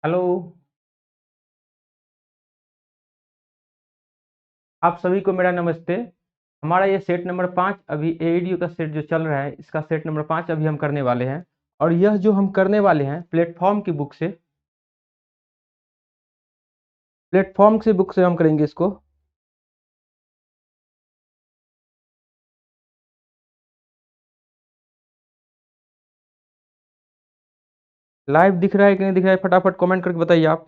Hello. आप सभी को मेरा नमस्ते। हमारा ये सेट नंबर 5 अभी एईडीयू का सेट जो चल रहा है, इसका सेट नंबर 5 अभी हम करने वाले हैं। और यह जो हम करने वाले हैं प्लेटफॉर्म से हम करेंगे इसको। लाइव दिख रहा है कि नहीं दिख रहा है, फटाफट कमेंट करके बताइए आप।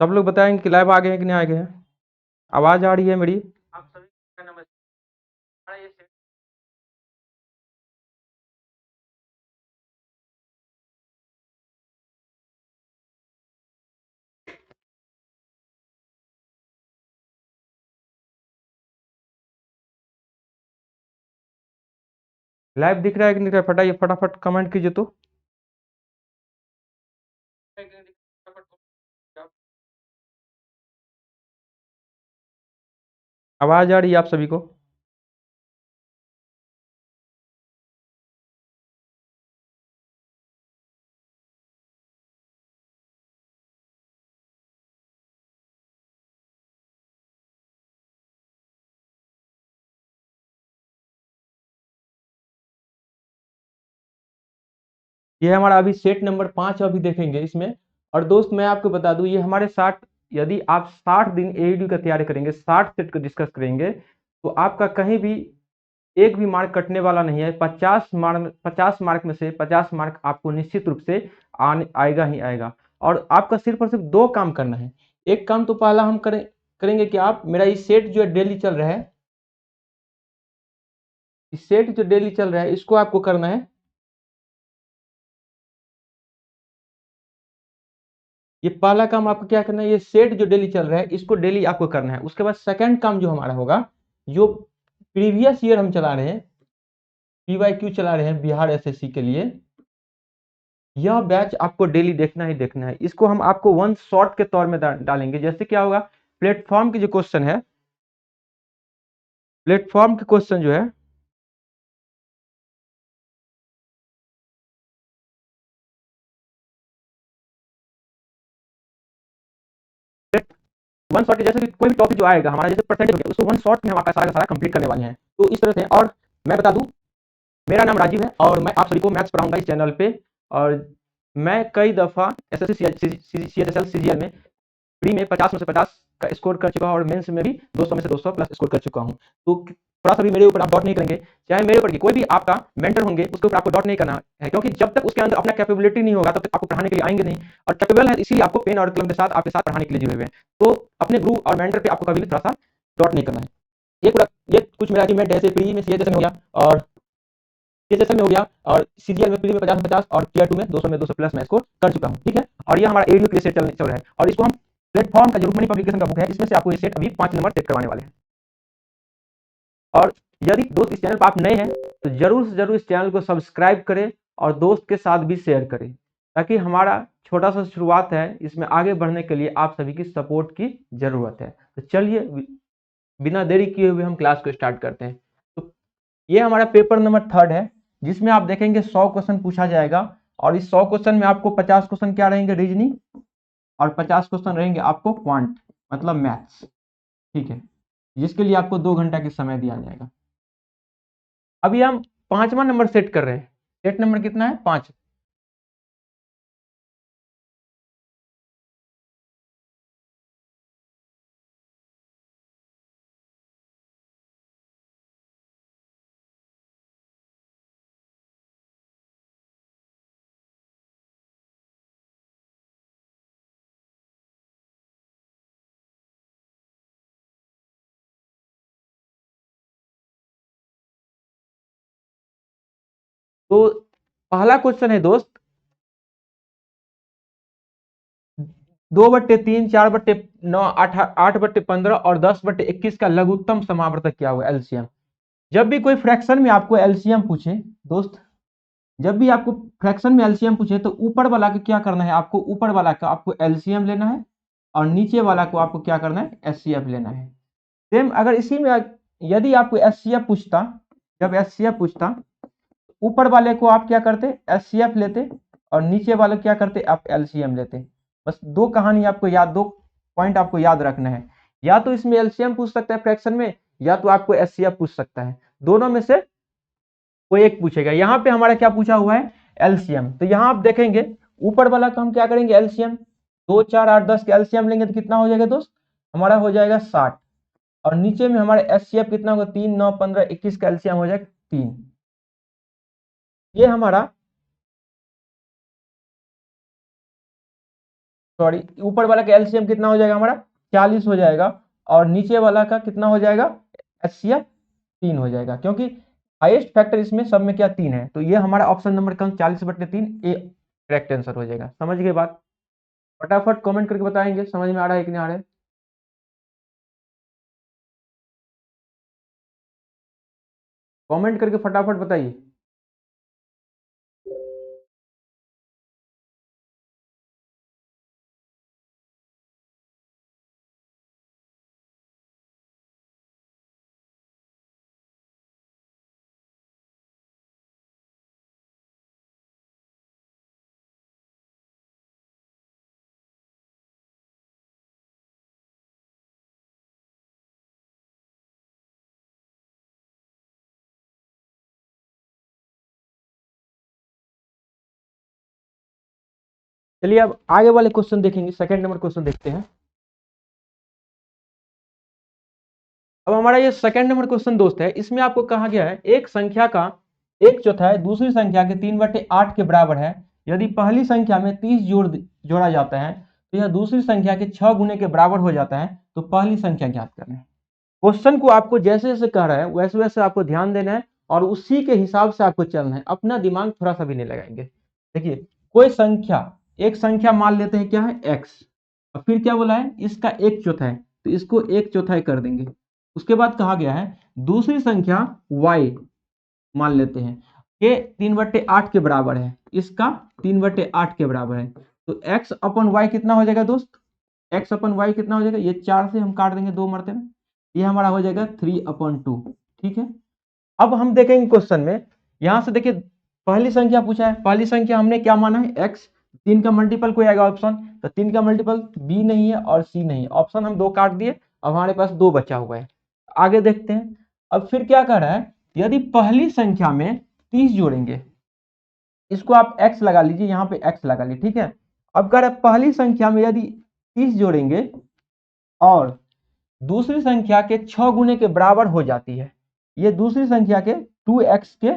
सब लोग बताएंगे कि लाइव आ गए हैं कि नहीं आ गए हैं। आवाज आ रही है मेरी? आप सभी को मेरा नमस्ते। हमारा ये सेट लाइव दिख रहा है कि नहीं दिख रहा है, फटाफट कमेंट कीजिए तो। आवाज आ रही है आप सभी को? ये हमारा अभी सेट नंबर 5 अभी देखेंगे इसमें। और दोस्त मैं आपको बता दूं, ये हमारे 60, यदि आप 60 दिन एईडी का तैयारी करेंगे, 60 सेट को डिस्कस करेंगे, तो आपका कहीं भी एक भी मार्क कटने वाला नहीं है। 50 मार्क में से 50 मार्क आपको निश्चित रूप से आने आएगा ही आएगा। और आपका सिर्फ और सिर्फ दो काम करना है। एक काम तो पहला हम करेंगे कि आप मेरा ये सेट जो है डेली चल रहा है, इस सेट जो डेली चल रहा है इसको आपको करना है। ये पहला काम आपको क्या करना है, ये सेट जो डेली चल रहा है इसको डेली आपको करना है। उसके बाद सेकंड काम जो हमारा होगा, जो प्रीवियस ईयर हम चला रहे हैं, पीवाईक्यू चला रहे हैं बिहार एसएससी के लिए, यह बैच आपको डेली देखना ही देखना है। इसको हम आपको वन शॉट के तौर में डालेंगे। जैसे क्या होगा, प्लेटफॉर्म की जो क्वेश्चन है, प्लेटफॉर्म के क्वेश्चन जो है, वन शॉट के जैसे कि कोई भी टॉपिक जो आएगा हमारा, जैसे परसेंटेज हो गया, उसको वन शॉट में हम आपका सारा का सारा कंप्लीट करने वाले हैं। तो इस तरह से। और मैं बता दूं, मेरा नाम राजीव है और मैं आप सभी को मैथ्स पढ़ाऊंगा इस चैनल पे। और मैं कई दफा एसएससी सीएचएसएल सीजीएल में प्री में 50 में से 50 का स्कोर कर चुका हूँ, और मेंस में भी 200 में से 200 प्लस स्कोर कर चुका हूँ। तो थोड़ा सा भी मेरे ऊपर आप डॉट नहीं करेंगे, चाहे मेरे ऊपर की कोई भी आपका मेंटर होंगे उसके ऊपर आपको डॉट नहीं करना है, क्योंकि जब तक उसके अंदर अपना कैपेबिलिटी नहीं होगा तब तक आपको पढ़ाने के लिए आएंगे नहीं। और कैपेबल है इसीलिए आपको पेन और कलम के साथ आपके साथ पढ़ाने के लिए जुड़े हुए हैं। तो अपने गुरु और मेंटर पे आपको कभी भी थोड़ा सा डॉट नहीं करना है। ये पूरा, ये कुछ मेरा अचीवमेंट है। जैसे प्री में सीएचएसएल में हो गया, और सीएचएसएल में हो गया, और सीजीएल में प्री में 50 में 50 और टीयर 2 में 200 में 200 प्लस मैं इसको कर चुका हूँ। ठीक है। और ये हमारा एडीयू के लिए सेट चल रहा है, और इसको हम प्लेटफॉर्म का जो रुक्मणी पब्लिकेशन का बुक है, इसमें से आपको ये सेट अभी 5 नंबर सेट करवाने वाले हैं। और यदि दोस्त इस चैनल पर आप नए हैं तो जरूर से जरूर इस चैनल को सब्सक्राइब करें और दोस्त के साथ भी शेयर करें, ताकि हमारा छोटा सा शुरुआत है, इसमें आगे बढ़ने के लिए आप सभी की सपोर्ट की जरूरत है। तो चलिए बिना देरी किए हुए हम क्लास को स्टार्ट करते हैं। तो ये हमारा पेपर नंबर 3 है, जिसमें आप देखेंगे 100 क्वेश्चन पूछा जाएगा। और इस 100 क्वेश्चन में आपको 50 क्वेश्चन क्या रहेंगे, रीजनिंग, और 50 क्वेश्चन रहेंगे आपको क्वांट, मतलब मैथ्स। ठीक है, जिसके लिए आपको 2 घंटा की समय दिया जाएगा। अभी हम 5वां नंबर सेट कर रहे हैं। सेट नंबर कितना है, 5। तो पहला क्वेश्चन है दोस्त, 2/3, 4/9, 8/15 और 10/21 का लघुत्तम समावर्तक क्या हुआ, एलसीएम। जब भी कोई फ्रैक्शन में आपको एलसीएम पूछे दोस्त, जब भी आपको फ्रैक्शन में एलसीएम पूछे, तो ऊपर वाला का क्या करना है, आपको ऊपर वाला का आपको एलसीएम लेना है, और नीचे वाला को आपको क्या करना है, एचसीएफ लेना है। सेम अगर इसी में यदि आपको एचसीएफ पूछता, जब एचसीएफ पूछता, ऊपर वाले को आप क्या करते, एचसीएफ लेते, और नीचे वाले क्या करते, आप एलसीएम लेते। बस दो कहानी आपको याद, दो पॉइंट आपको याद रखना है, या तो इसमें एलसीएम पूछ सकता है फ्रैक्शन में, या तो आपको एचसीएफ पूछ सकता है, दोनों में से कोई एक पूछेगा। यहाँ पे हमारा क्या पूछा हुआ है, एलसीएम। तो यहाँ आप देखेंगे ऊपर वाला का हम क्या करेंगे, एलसीएम 2 4 8 10 के एलसीएम लेंगे तो कितना हो जाएगा दोस्त, हमारा हो जाएगा 60। और नीचे में हमारे एचसीएफ कितना होगा, 3 9 15 21 का एलसीएम हो जाएगा 3। ये हमारा, सॉरी, ऊपर वाला का एलसीएम कितना हो जाएगा हमारा 40 हो जाएगा, और नीचे वाला का कितना हो जाएगा, एचसीएफ 3 हो जाएगा, क्योंकि हाईएस्ट फैक्टर इसमें सब में क्या 3 है। तो ये हमारा ऑप्शन नंबर का 40/3 ए करेक्ट आंसर हो जाएगा। समझ गए बात? फटाफट कमेंट करके बताएंगे समझ में आ रहा है कि नहीं आ रहा है। कमेंट करके फटाफट बताइए। चलिए अब आगे वाले क्वेश्चन देखेंगे, सेकंड नंबर क्वेश्चन देखते हैं। अब हमारा ये सेकंड नंबर क्वेश्चन दोस्त है, इसमें आपको कहा गया है एक संख्या का 1/4 दूसरी संख्या के 3/8 के बराबर है। यदि पहली संख्या में 30 जोड़ा जाता है तो यह दूसरी संख्या के 6 गुने के बराबर हो जाता है, तो पहली संख्या ज्ञात करना है। क्वेश्चन को आपको जैसे जैसे कह रहा है वैसे वैसे आपको ध्यान देना है, और उसी के हिसाब से आपको चलना है, अपना दिमाग थोड़ा सा भी नहीं लगाएंगे। देखिए कोई संख्या, एक संख्या मान लेते हैं क्या है, एक्स, और फिर क्या बोला है, इसका 1/4 तो इसको 1/4 कर देंगे। उसके बाद कहा गया है दूसरी संख्या y मान लेते हैं, ये 3/8 के बराबर है, इसका 3/8 के बराबर है, तो x/y कितना हो जाएगा दोस्त, x/y कितना हो जाएगा, ये 4 से हम काट देंगे 2 मरतबे, ये हमारा हो जाएगा 3/2। ठीक है, अब हम देखेंगे क्वेश्चन में, यहां से देखिए पहली संख्या पूछा है, पहली संख्या हमने क्या माना है, x, 3 का मल्टीपल कोई आएगा ऑप्शन, तो 3 का मल्टीपल b नहीं है और c नहीं है, ऑप्शन हम 2 काट दिए, अब हमारे पास 2 बचा हुआ है। आगे देखते हैं, अब फिर क्या कर रहा है, यदि पहली संख्या में 30 जोड़ेंगे, इसको आप x लगा लीजिए, यहाँ पे x लगा लीजिए, ठीक है। अब कह रहा है पहली संख्या में यदि 30 जोड़ेंगे और दूसरी संख्या के 6 गुने के बराबर हो जाती है, ये दूसरी संख्या के 2x के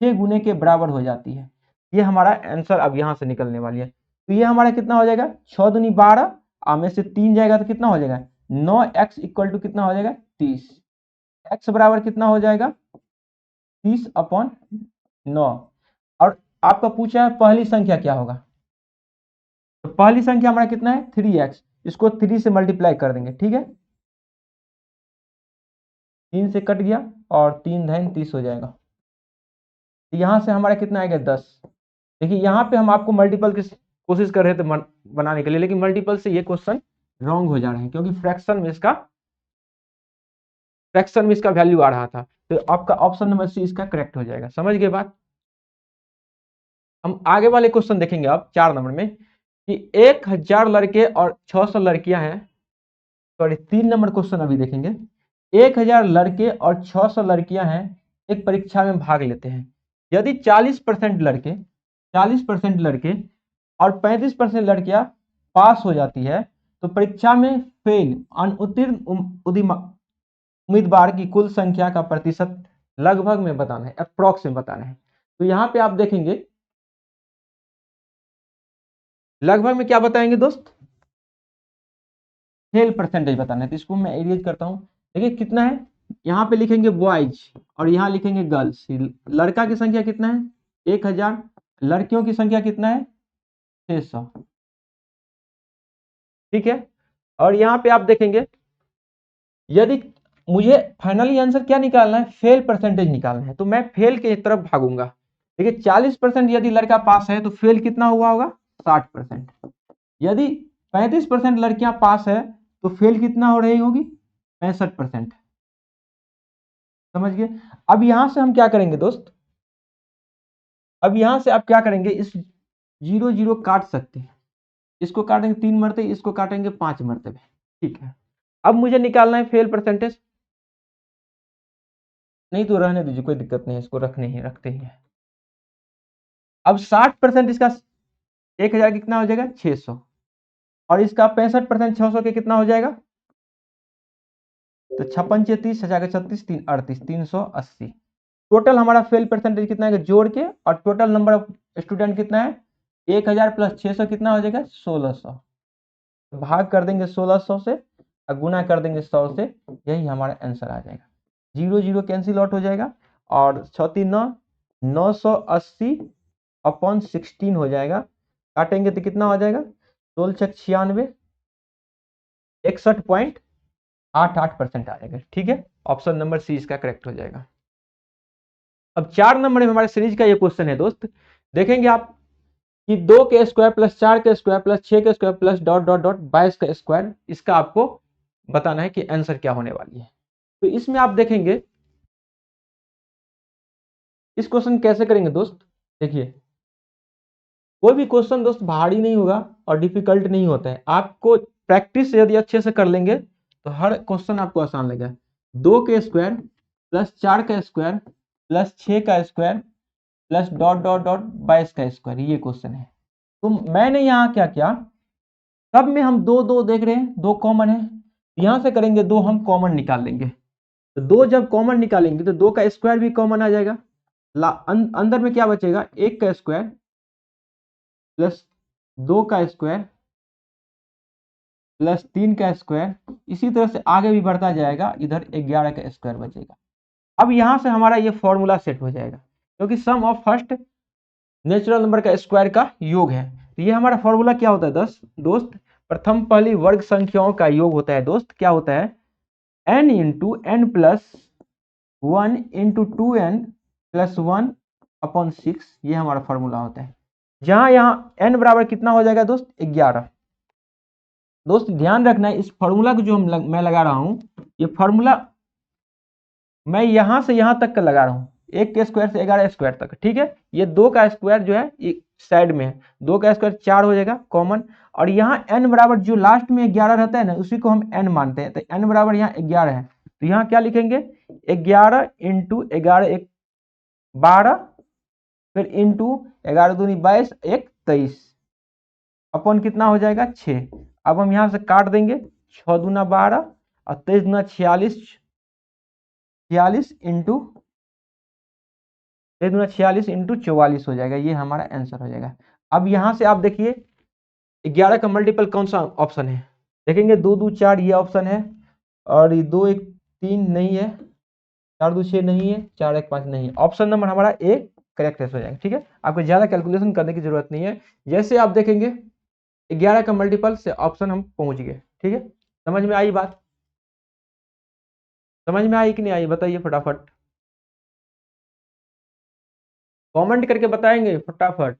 6 गुने के बराबर हो जाती है, ये हमारा आंसर अब यहां से निकलने वाली है। तो ये हमारा कितना हो जाएगा, 6 दूनी 12, में से 3 जाएगा तो कितना हो जाएगा, 9x इक्वल टू कितना हो जाएगा 30, x बराबर कितना हो जाएगा 30/9। और आपका पूछा है पहली संख्या क्या होगा, तो पहली संख्या हमारा कितना है 3x, इसको 3 से मल्टीप्लाई कर देंगे, ठीक है, 3 से कट गया और 3 धन 30 हो जाएगा, यहां से हमारा कितना आएगा 10। देखिए यहाँ पे हम आपको मल्टीपल की कोशिश कर रहे थे बनाने के लिए, लेकिन मल्टीपल से ये क्वेश्चन रॉन्ग हो जा रहे हैं, क्योंकि फ्रैक्शन में इसका वैल्यू आ रहा था, तो आपका ऑप्शन नंबर सी इसका करेक्ट हो जाएगा। समझ गए बात? हम आगे वाले क्वेश्चन देखेंगे अब 4 नंबर में, कि 1000 लड़के और 600 लड़कियां हैं, सॉरी 3 नंबर क्वेश्चन अभी देखेंगे। 1000 लड़के और 600 लड़कियां हैं, एक परीक्षा में भाग लेते हैं। यदि 40% लड़के और 35% लड़कियां पास हो जाती है, तो परीक्षा में फेल अनुत्तीर्ण उम्मीदवार की कुल संख्या का प्रतिशत लगभग में बताना है, अप्रोक्स में बताना है। तो यहाँ पे आप देखेंगे लगभग में क्या बताएंगे दोस्त, फेल परसेंटेज बताना है, तो इसको मैं एरिएज करता हूँ। देखिए कितना है, यहाँ पे लिखेंगे बॉयज और यहाँ लिखेंगे गर्ल्स। लड़का की संख्या कितना है 1000, लड़कियों की संख्या कितना है 600, ठीक है। और यहाँ पे आप देखेंगे, यदि मुझे फाइनली आंसर क्या निकालना है, फेल परसेंटेज निकालना है, तो मैं फेल की तरफ भागूंगा। देखिए 40% यदि लड़का पास है तो फेल कितना हुआ होगा 60%, यदि 35% लड़कियां पास है तो फेल कितना हो रही होगी 65%। समझ गए? अब यहां से हम क्या करेंगे दोस्त, अब यहां से आप क्या करेंगे, इस 0 0 काट सकते हैं, इसको काटेंगे 3 मरतबे, इसको काटेंगे 5 मरतबे, ठीक है। अब मुझे निकालना है फेल परसेंटेज, नहीं तो रहने दीजिए, कोई दिक्कत नहीं है, इसको रखने ही रखते ही है। अब 60% इसका 1000 कितना हो जाएगा 600, और इसका 65% 600 के कितना हो जाएगा, तो 56 6 30 हजार 36 3 38 380। टोटल हमारा फेल परसेंटेज कितना है जोड़ के, और टोटल नंबर ऑफ स्टूडेंट कितना है 1000 प्लस 600 कितना हो जाएगा 1600। भाग कर देंगे 1600 से और गुना कर देंगे 100 से, यही हमारा आंसर आ जाएगा। 0 0 कैंसिल आउट हो जाएगा, और 6 9 980 अपॉन 16 हो जाएगा, काटेंगे तो कितना हो जाएगा 16 6 96 61.88% आ जाएगा, ठीक है। ऑप्शन नंबर सी इसका करेक्ट हो जाएगा। अब 4 नंबर में हमारे सीरीज का ये क्वेश्चन है दोस्त, देखेंगे आप कि 2 के स्क्वायर प्लस 4 के स्क्वायर प्लस 6 के square plus dot dot dot 22 का स्क्वायर, इसका आपको बताना है कि आंसर क्या होने वाली है। तो इसमें आप देखेंगे इस क्वेश्चन कैसे करेंगे दोस्त, देखिए कोई भी क्वेश्चन दोस्त भारी नहीं होगा और डिफिकल्ट नहीं होता है, आपको प्रैक्टिस यदि अच्छे से कर लेंगे तो हर क्वेश्चन आपको आसान लगेगा। 2 के स्क्वायर प्लस 4 का स्क्वायर प्लस 6 का square plus dot dot dot 22 का स्क्वायर, ये क्वेश्चन है। तो मैंने यहाँ क्या किया, सब में हम 2 2 देख रहे हैं, 2 कॉमन है, यहां से करेंगे 2 हम कॉमन निकाल लेंगे, तो 2 जब कॉमन निकालेंगे तो 2 का स्क्वायर भी कॉमन आ जाएगा, अंदर में क्या बचेगा 1 का स्क्वायर प्लस 2 का स्क्वायर प्लस 3 का स्क्वायर, इसी तरह से आगे भी बढ़ता जाएगा, इधर 11 का स्क्वायर बचेगा। अब यहां से हमारा ये फॉर्मूला सेट हो जाएगा, क्योंकि सम ऑफ फर्स्ट नेचुरल नंबर का स्क्वायर का योग है। तो ये हमारा फॉर्मूला क्या होता है दोस्त, प्रथम पहली वर्ग संख्याओं का योग होता है दोस्त, क्या होता है n into n plus 1 into 2n plus 1 upon 6, ये हमारा फॉर्मूला होता है। जहां यहाँ n बराबर कितना हो जाएगा दोस्त 11। दोस्त ध्यान रखना है, इस फॉर्मूला को जो मैं लगा रहा हूं, ये फॉर्मूला मैं यहां से यहां तक का लगा रहा हूं, 1 के स्क्वायर से 11 स्क्वायर तक, ठीक है। ये 2 का स्क्वायर जो है ये साइड में है, 2 का स्क्वायर 4 हो जाएगा कॉमन, और यहाँ n बराबर जो लास्ट में 11 रहता है ना, उसी को हम n मानते हैं, तो n बराबर यहाँ 11 है, तो यहाँ क्या लिखेंगे 11 इंटू 11 1 12, फिर इंटू 11 दूनी 22 1 23 अपॉन कितना हो जाएगा 6। अब हम यहाँ से काट देंगे, 6 दूना 12 और 23 दूना 46, 46 इंटू 46 इंटू 44 हो जाएगा, ये हमारा आंसर हो जाएगा। अब यहाँ से आप देखिए 11 का मल्टीपल कौन सा ऑप्शन है, देखेंगे 2 2 4 ये ऑप्शन है, और ये 2 1 3 नहीं है, 4 2 6 नहीं है, 4 1 5 नहीं है, ऑप्शन नंबर हमारा ए करेक्ट हो जाएगा, ठीक है। आपको ज्यादा कैलकुलेशन करने की जरूरत नहीं है, जैसे आप देखेंगे 11 का मल्टीपल से ऑप्शन हम पहुंच गए, ठीक है। समझ में आई बात, समझ में आई कि नहीं आई बताइए फटाफट, कमेंट करके बताएंगे फटाफट।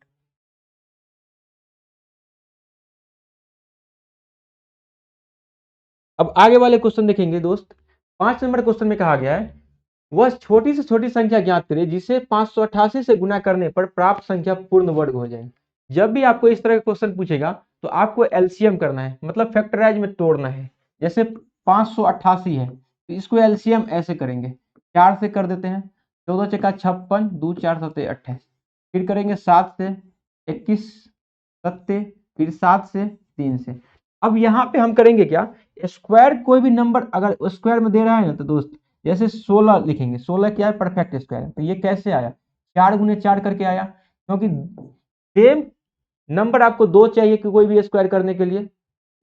अब आगे वाले क्वेश्चन देखेंगे दोस्त, 5 नंबर क्वेश्चन में कहा गया है वह छोटी से छोटी संख्या ज्ञात करें जिसे 588 से गुना करने पर प्राप्त संख्या पूर्ण वर्ग हो जाए। जब भी आपको इस तरह का क्वेश्चन पूछेगा तो आपको एलसीएम करना है, मतलब फैक्टराइज में तोड़ना है। जैसे 588 है तो इसको एलसीएम ऐसे करेंगे, 4 से कर देते हैं, 14 चक्का 56, 2 4 7 28, फिर करेंगे 7 से 21 सत्ते, फिर 7 से 3 से। अब यहाँ पे हम करेंगे क्या, स्क्वायर कोई भी नंबर अगर स्क्वायर में दे रहा है ना तो दोस्त जैसे 16 लिखेंगे, 16 क्या है परफेक्ट स्क्वायर है, तो ये कैसे आया 4 गुने 4 करके आया, क्योंकि सेम नंबर आपको 2 चाहिए कि कोई भी स्क्वायर करने के लिए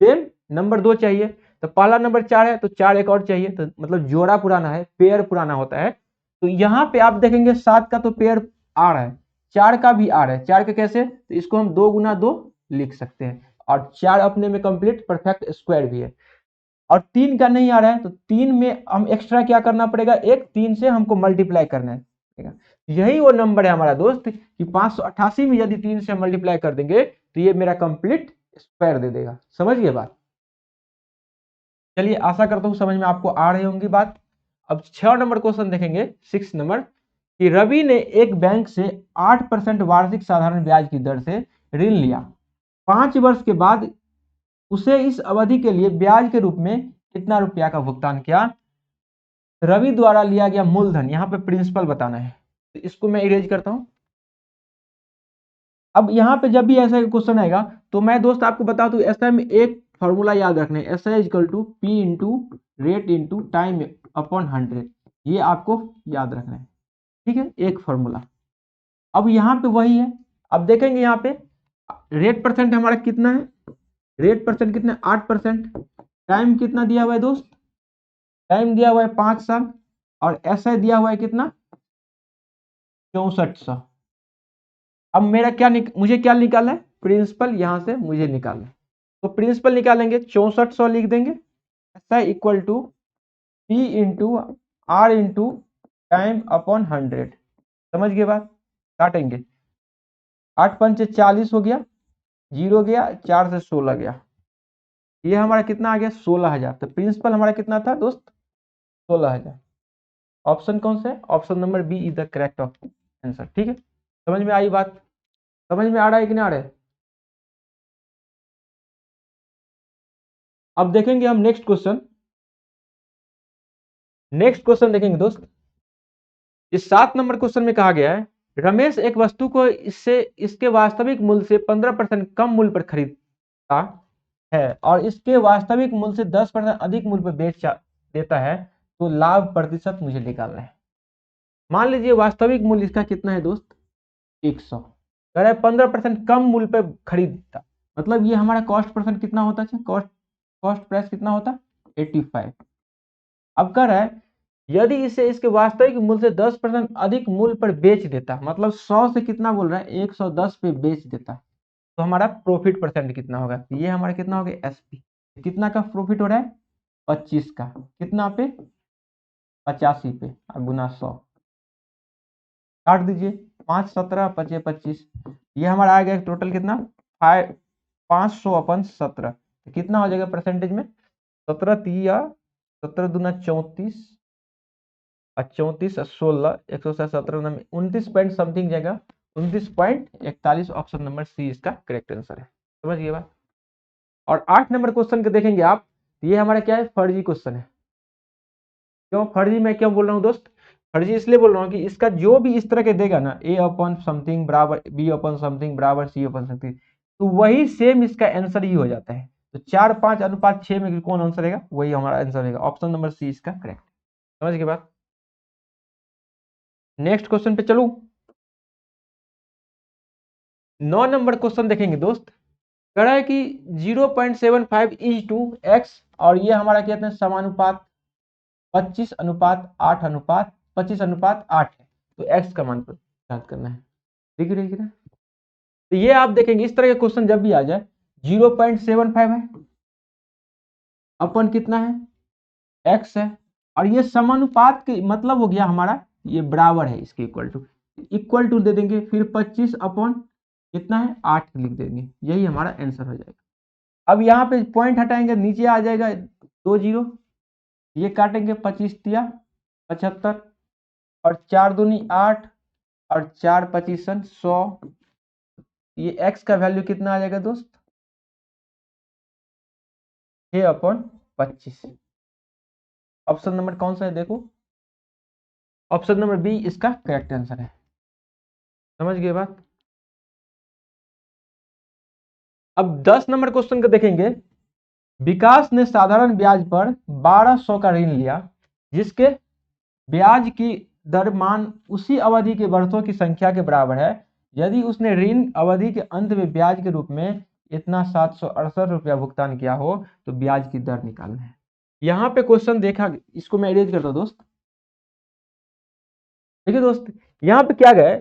सेम नंबर 2 चाहिए, तो पहला नंबर 4 है तो 4 एक और चाहिए, तो मतलब जोड़ा पुराना है, पेयर पुराना होता है। तो यहाँ पे आप देखेंगे 7 का तो पेयर आ रहा है, 4 का भी आ रहा है, 4 का कैसे, तो इसको हम 2 गुना 2 लिख सकते हैं, और 4 अपने में कंप्लीट परफेक्ट स्क्वायर भी है। और 3 का नहीं आ रहा है तो 3 में हम एक्स्ट्रा क्या करना पड़ेगा, एक 3 से हमको मल्टीप्लाई करना है, यही वो नंबर है हमारा दोस्त कि 588 में यदि 3 से मल्टीप्लाई कर देंगे तो ये मेरा कंप्लीट स्क्वायर दे देगा। समझिए बात, चलिए आशा करता हूं समझ में आपको आ रही होंगी बात। अब 6 नंबर क्वेश्चन देखेंगे, 6 नंबर, कि रवि ने एक बैंक से 8% वार्षिक साधारण ब्याज की दर से ऋण लिया। 5 वर्ष के बाद उसे इस अवधि के लिए ब्याज के रूप में कितना रुपया का भुगतान किया? रवि द्वारा लिया गया मूलधन, यहां पे प्रिंसिपल बताना है, तो इसको मैं इरेज करता हूं। अब यहां पे जब भी ऐसा क्वेश्चन आएगा तो मैं दोस्त आपको बता दूं, ऐसा में एक फॉर्मूला याद रखना है, SI equal to P into rate into time upon 100, ये आपको याद रखना है, ठीक है, एक फॉर्मूला। अब यहाँ पे वही है, अब देखेंगे यहाँ पे रेट परसेंट हमारा कितना है, रेट परसेंट कितना है 8%, टाइम कितना दिया हुआ है दोस्त, टाइम दिया हुआ है 5 साल, और SI दिया हुआ है कितना 6400। अब मेरा क्या मुझे क्या निकालना है, प्रिंसिपल यहां से मुझे निकालना है, तो प्रिंसिपल निकालेंगे 6400 लिख देंगे, SI equal to P into R into time upon 100, समझ गए बात, काटेंगे 8 पंचे 40 हो गया, 0 गया, 4 से 16 गया, ये हमारा कितना आ गया 16,000। तो प्रिंसिपल हमारा कितना था दोस्त 16,000। ऑप्शन कौन सा है, option number B is the correct answer, ठीक है। समझ में आई बात, समझ में आ रहा है कि नहीं आ रहा है? अब देखेंगे हम नेक्स्ट क्वेश्चन, नेक्स्ट क्वेश्चन देखेंगे दोस्त। इस 7 नंबर क्वेश्चन में कहा गया है, रमेश एक वस्तु को इससे इसके वास्तविक मूल्य से 15% कम मूल्य पर खरीदता है और इसके वास्तविक मूल्य से 10% अधिक मूल्य पर बेच देता है, तो लाभ प्रतिशत मुझे निकालना है। मान लीजिए वास्तविक मूल्य इसका कितना है दोस्त 100, कह रहा है 15% कम मूल्य पर खरीदता, मतलब ये हमारा कॉस्ट परसेंट कितना होता है, कॉस्ट प्राइस कितना होता 85। अब कह रहा है यदि इसे इसके वास्तविक मूल्य से 10% अधिक मूल्य पर बेच देता, मतलब 100 से कितना बोल रहा है 110 पे बेच देता, तो हमारा प्रॉफिट परसेंट कितना होगा, ये हमारा कितना हो गया SP, कितना का प्रॉफिट हो रहा है 25 का, कितना पे 85 पे, और गुना 100, काट दीजिए 5 17 25 25, ये हमारा आ गया टोटल कितना 500 अपन 17, तो कितना हो जाएगा परसेंटेज में 17 तिया 17 दूना 34 और 34 16 117 29 पॉइंट समथिंग जाएगा 29.41, ऑप्शन नंबर सी इसका करेक्ट आंसर है, समझिए बात। और 8 नंबर क्वेश्चन के देखेंगे आप, ये हमारा क्या है फर्जी क्वेश्चन है। क्यों फर्जी मैं क्यों बोल रहा हूँ दोस्त, फर्जी इसलिए बोल रहा हूँ कि इसका जो भी इस तरह के देगा ना A अपॉन समथिंग बराबर B अपॉन समथिंग बराबर C अपॉन समथिंग, तो वही सेम इसका आंसर ही हो जाता है, तो 4:5:6 में कौन आंसर रहेगा, वही हमारा आंसर रहेगा, ऑप्शन नंबर सी इसका करेक्ट, समझ के बाद। नेक्स्ट क्वेश्चन पे चलूं, 9 नंबर क्वेश्चन देखेंगे दोस्त। कह रहा है कि 0.75:x और ये हमारा कहते हैं समानुपात 25:8:25:8 है, तो x का मान ज्ञात करना है, ठीक है ना। तो ये आप देखेंगे इस तरह के क्वेश्चन जब भी आ जाए 0.75 है अपन कितना है x है, और ये समानुपात के मतलब हो गया हमारा ये बराबर है इसके इक्वल टू दे देंगे, फिर 25 अपॉन कितना है 8 लिख देंगे, यही हमारा आंसर हो जाएगा। अब यहाँ पे पॉइंट हटाएंगे नीचे आ जाएगा 2 0, ये काटेंगे 25 तिया 75 और 4 दूनी 8 और 4 25 100, ये x का वैल्यू कितना आ जाएगा दोस्त 6/25, ऑप्शन नंबर कौन सा है देखो, ऑप्शन नंबर बी इसका करेक्ट आंसर है, समझ गए बात। अब 10 नंबर क्वेश्चन को देखेंगे, विकास ने साधारण ब्याज पर 1200 का ऋण लिया जिसके ब्याज की दर मान उसी अवधि के वर्षों की संख्या के बराबर है, यदि उसने ऋण अवधि के अंत में ब्याज के रूप में इतना 768 रुपया भुगतान किया हो तो ब्याज की दर निकालना है। यहाँ पे क्वेश्चन देखा, इसको मैं अरेंज करता हूं दोस्त, देखिए दोस्त यहाँ पे क्या गया,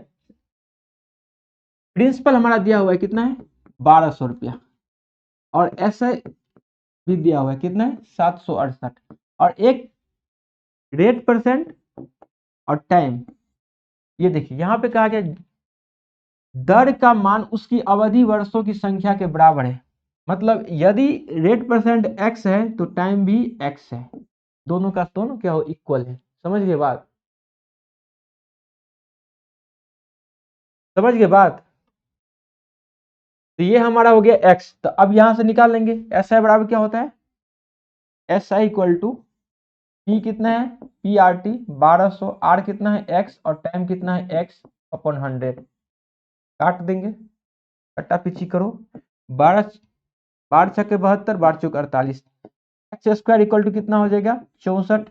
प्रिंसिपल हमारा दिया हुआ है कितना है 1200 रुपया, और ऐसा भी दिया हुआ है कितना है 768, और एक रेट परसेंट और टाइम, ये देखिए यहाँ पे कहा गया दर का मान उसकी अवधि वर्षों की संख्या के बराबर है, मतलब यदि रेट परसेंट x है तो टाइम भी x है, दोनों का दोनों क्या हो इक्वल है, समझ गए बात। समझ गए बात। तो ये हमारा हो गया x, तो अब यहां से निकाल लेंगे एस आई बराबर क्या होता है, S I equal to P कितना है, पी आर टी 1200, आर कितना है x और टाइम कितना है x अपॉन 100। काट देंगे, कट्टा पीछी करो, 12 12 छक्के 72, 12 चौक 48, एक्स स्क्वायर इक्वल टू कितना हो जाएगा 64,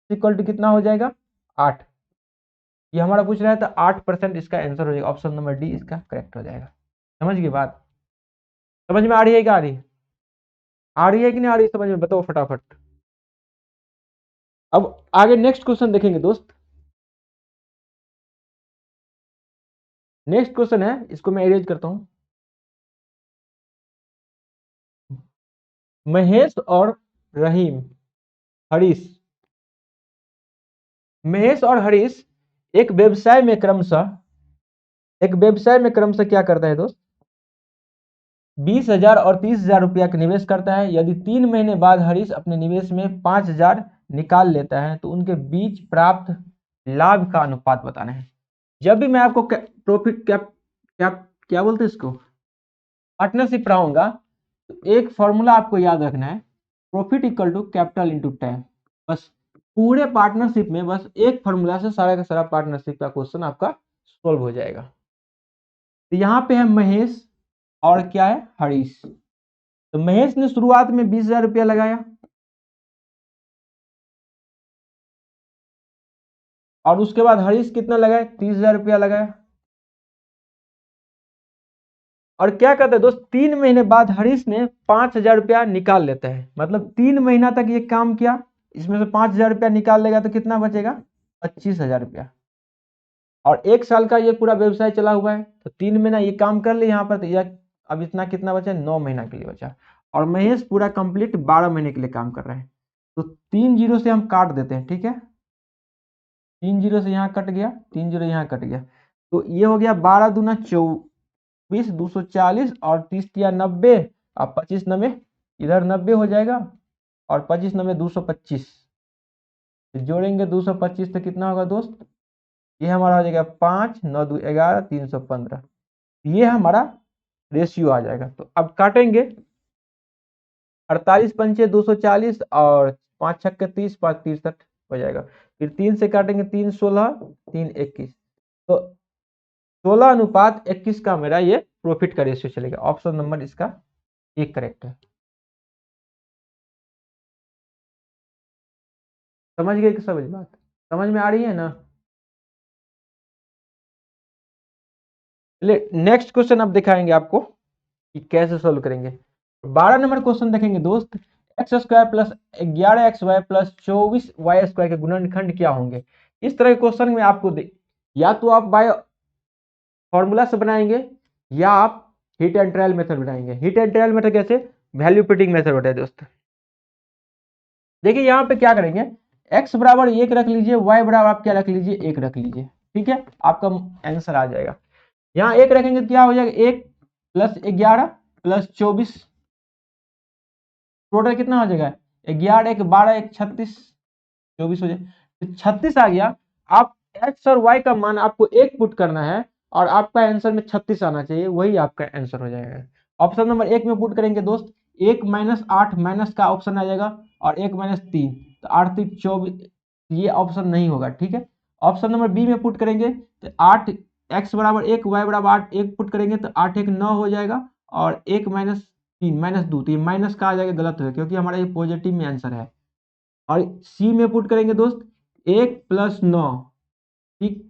इक्वल टू कितना हो जाएगा 8। ये हमारा पूछ रहा है तो 8% इसका आंसर हो जाएगा, ऑप्शन नंबर डी इसका करेक्ट हो जाएगा। समझ गए बात, समझ में आ रही है क्या, आ रही है, आ रही है कि नहीं आ रही है, समझ में बताओ फटाफट। अब आगे नेक्स्ट क्वेश्चन देखेंगे दोस्त। नेक्स्ट क्वेश्चन है, इसको मैं इरेज करता हूं। महेश और रहीम, हरीश, महेश और हरीश एक व्यवसाय में क्रमशः क्या करता है दोस्त, 20,000 और 30,000 रुपया का निवेश करता है। यदि 3 महीने बाद हरीश अपने निवेश में 5,000 निकाल लेता है तो उनके बीच प्राप्त लाभ का अनुपात बताना है। जब भी मैं आपको प्रॉफिट क्या बोलते हैं इसको, पार्टनरशिप पढ़ाऊंगा, तो एक फॉर्मूला आपको याद रखना है, profit equal to capital into time. बस पूरे पार्टनरशिप में बस एक फॉर्मूला से सारा का सारा पार्टनरशिप का क्वेश्चन आपका सोल्व हो जाएगा। तो यहाँ पे है महेश और क्या है हरीश। तो महेश ने शुरुआत में 20,000 रुपया लगाया और उसके बाद हरीश कितना लगाया 30,000 रुपया लगाया। और क्या करता है दोस्त, 3 महीने बाद हरीश ने 5,000 रुपया निकाल लेता है, मतलब 3 महीना तक ये काम किया, इसमें से 5,000 रुपया निकाल लेगा तो कितना बचेगा 25,000 रुपया। और 1 साल का ये पूरा व्यवसाय चला हुआ है, तो 3 महीना ये काम कर ले यहाँ पर, तो यह अब इतना कितना बचा 9 महीना के लिए बचा। और महेश पूरा कंप्लीट 12 महीने के लिए काम कर रहा है। तो 3 जीरो से हम काट देते हैं, ठीक है, 3 जीरो से यहाँ कट गया, 3 जीरो यहाँ कट गया, तो ये हो गया 12 दूना 24, 240 और 30 या 90, अब 25 नब्बे, इधर 90 हो जाएगा और 25 नब्बे 225, जोड़ेंगे 225 तो कितना होगा दोस्त, ये हमारा हो जाएगा 5 9 2 11 315, ये हमारा रेशियो आ जाएगा। तो अब काटेंगे, 48 पंचे 240 और 5 छक्के 30, 5 63 हो जाएगा। फिर 3 से काटेंगे, 3 16 3 21, तो 16:21 का मेरा ये प्रॉफिट का रेशियो चलेगा। ऑप्शन नंबर इसका एक करेक्ट है। समझ गए कि समझ बात, समझ में आ रही है ना। चलिए नेक्स्ट क्वेश्चन अब दिखाएंगे आपको कि कैसे सोल्व करेंगे। 12 नंबर क्वेश्चन देखेंगे दोस्त, x square plus 11xy plus 24y square के गुणनखंड क्या होंगे। इस तरह के क्वेश्चन में आपको या तो आप बाय फॉर्मूला से बनाएंगे या आप हिट एंड ट्रायल मेथड बनाएंगे। हिट एंड ट्रायल मेथड कैसे, वैल्यू पुटिंग मेथड होता है दोस्त। देखिए यहाँ पे क्या करेंगे, x बराबर 1 रख लीजिए, y बराबर आप क्या रख लीजिए 1 रख लीजिए, ठीक है, आपका आंसर आ जाएगा। यहाँ 1 रखेंगे तो क्या हो जाएगा 1 प्लस 11 प्लस 24, टोटल कितना हो जाएगा 11 1 12 1 36, 24 हो जाएगा, तो 36 आ गया। आप x और y का मान आपको 1 पुट करना है और आपका आंसर में 36 आना चाहिए, वही आपका आंसर हो जाएगा। ऑप्शन नंबर 1 में पुट करेंगे दोस्त, 1 माइनस 8 माइनस का ऑप्शन आ जाएगा और 1 माइनस 3, तो 8 3 24, ये ऑप्शन नहीं होगा, ठीक है। ऑप्शन नंबर बी में पुट करेंगे तो 8 x बराबर 1 y बराबर 8, 1 पुट करेंगे तो 8 1 9 हो जाएगा और 1 माइनस 3 माइनस 2, तो ये माइनस का आ जाएगा, गलत है क्योंकि हमारा ये पॉजिटिव में आंसर है। और सी में पुट करेंगे दोस्त 1 प्लस 9, ठीक,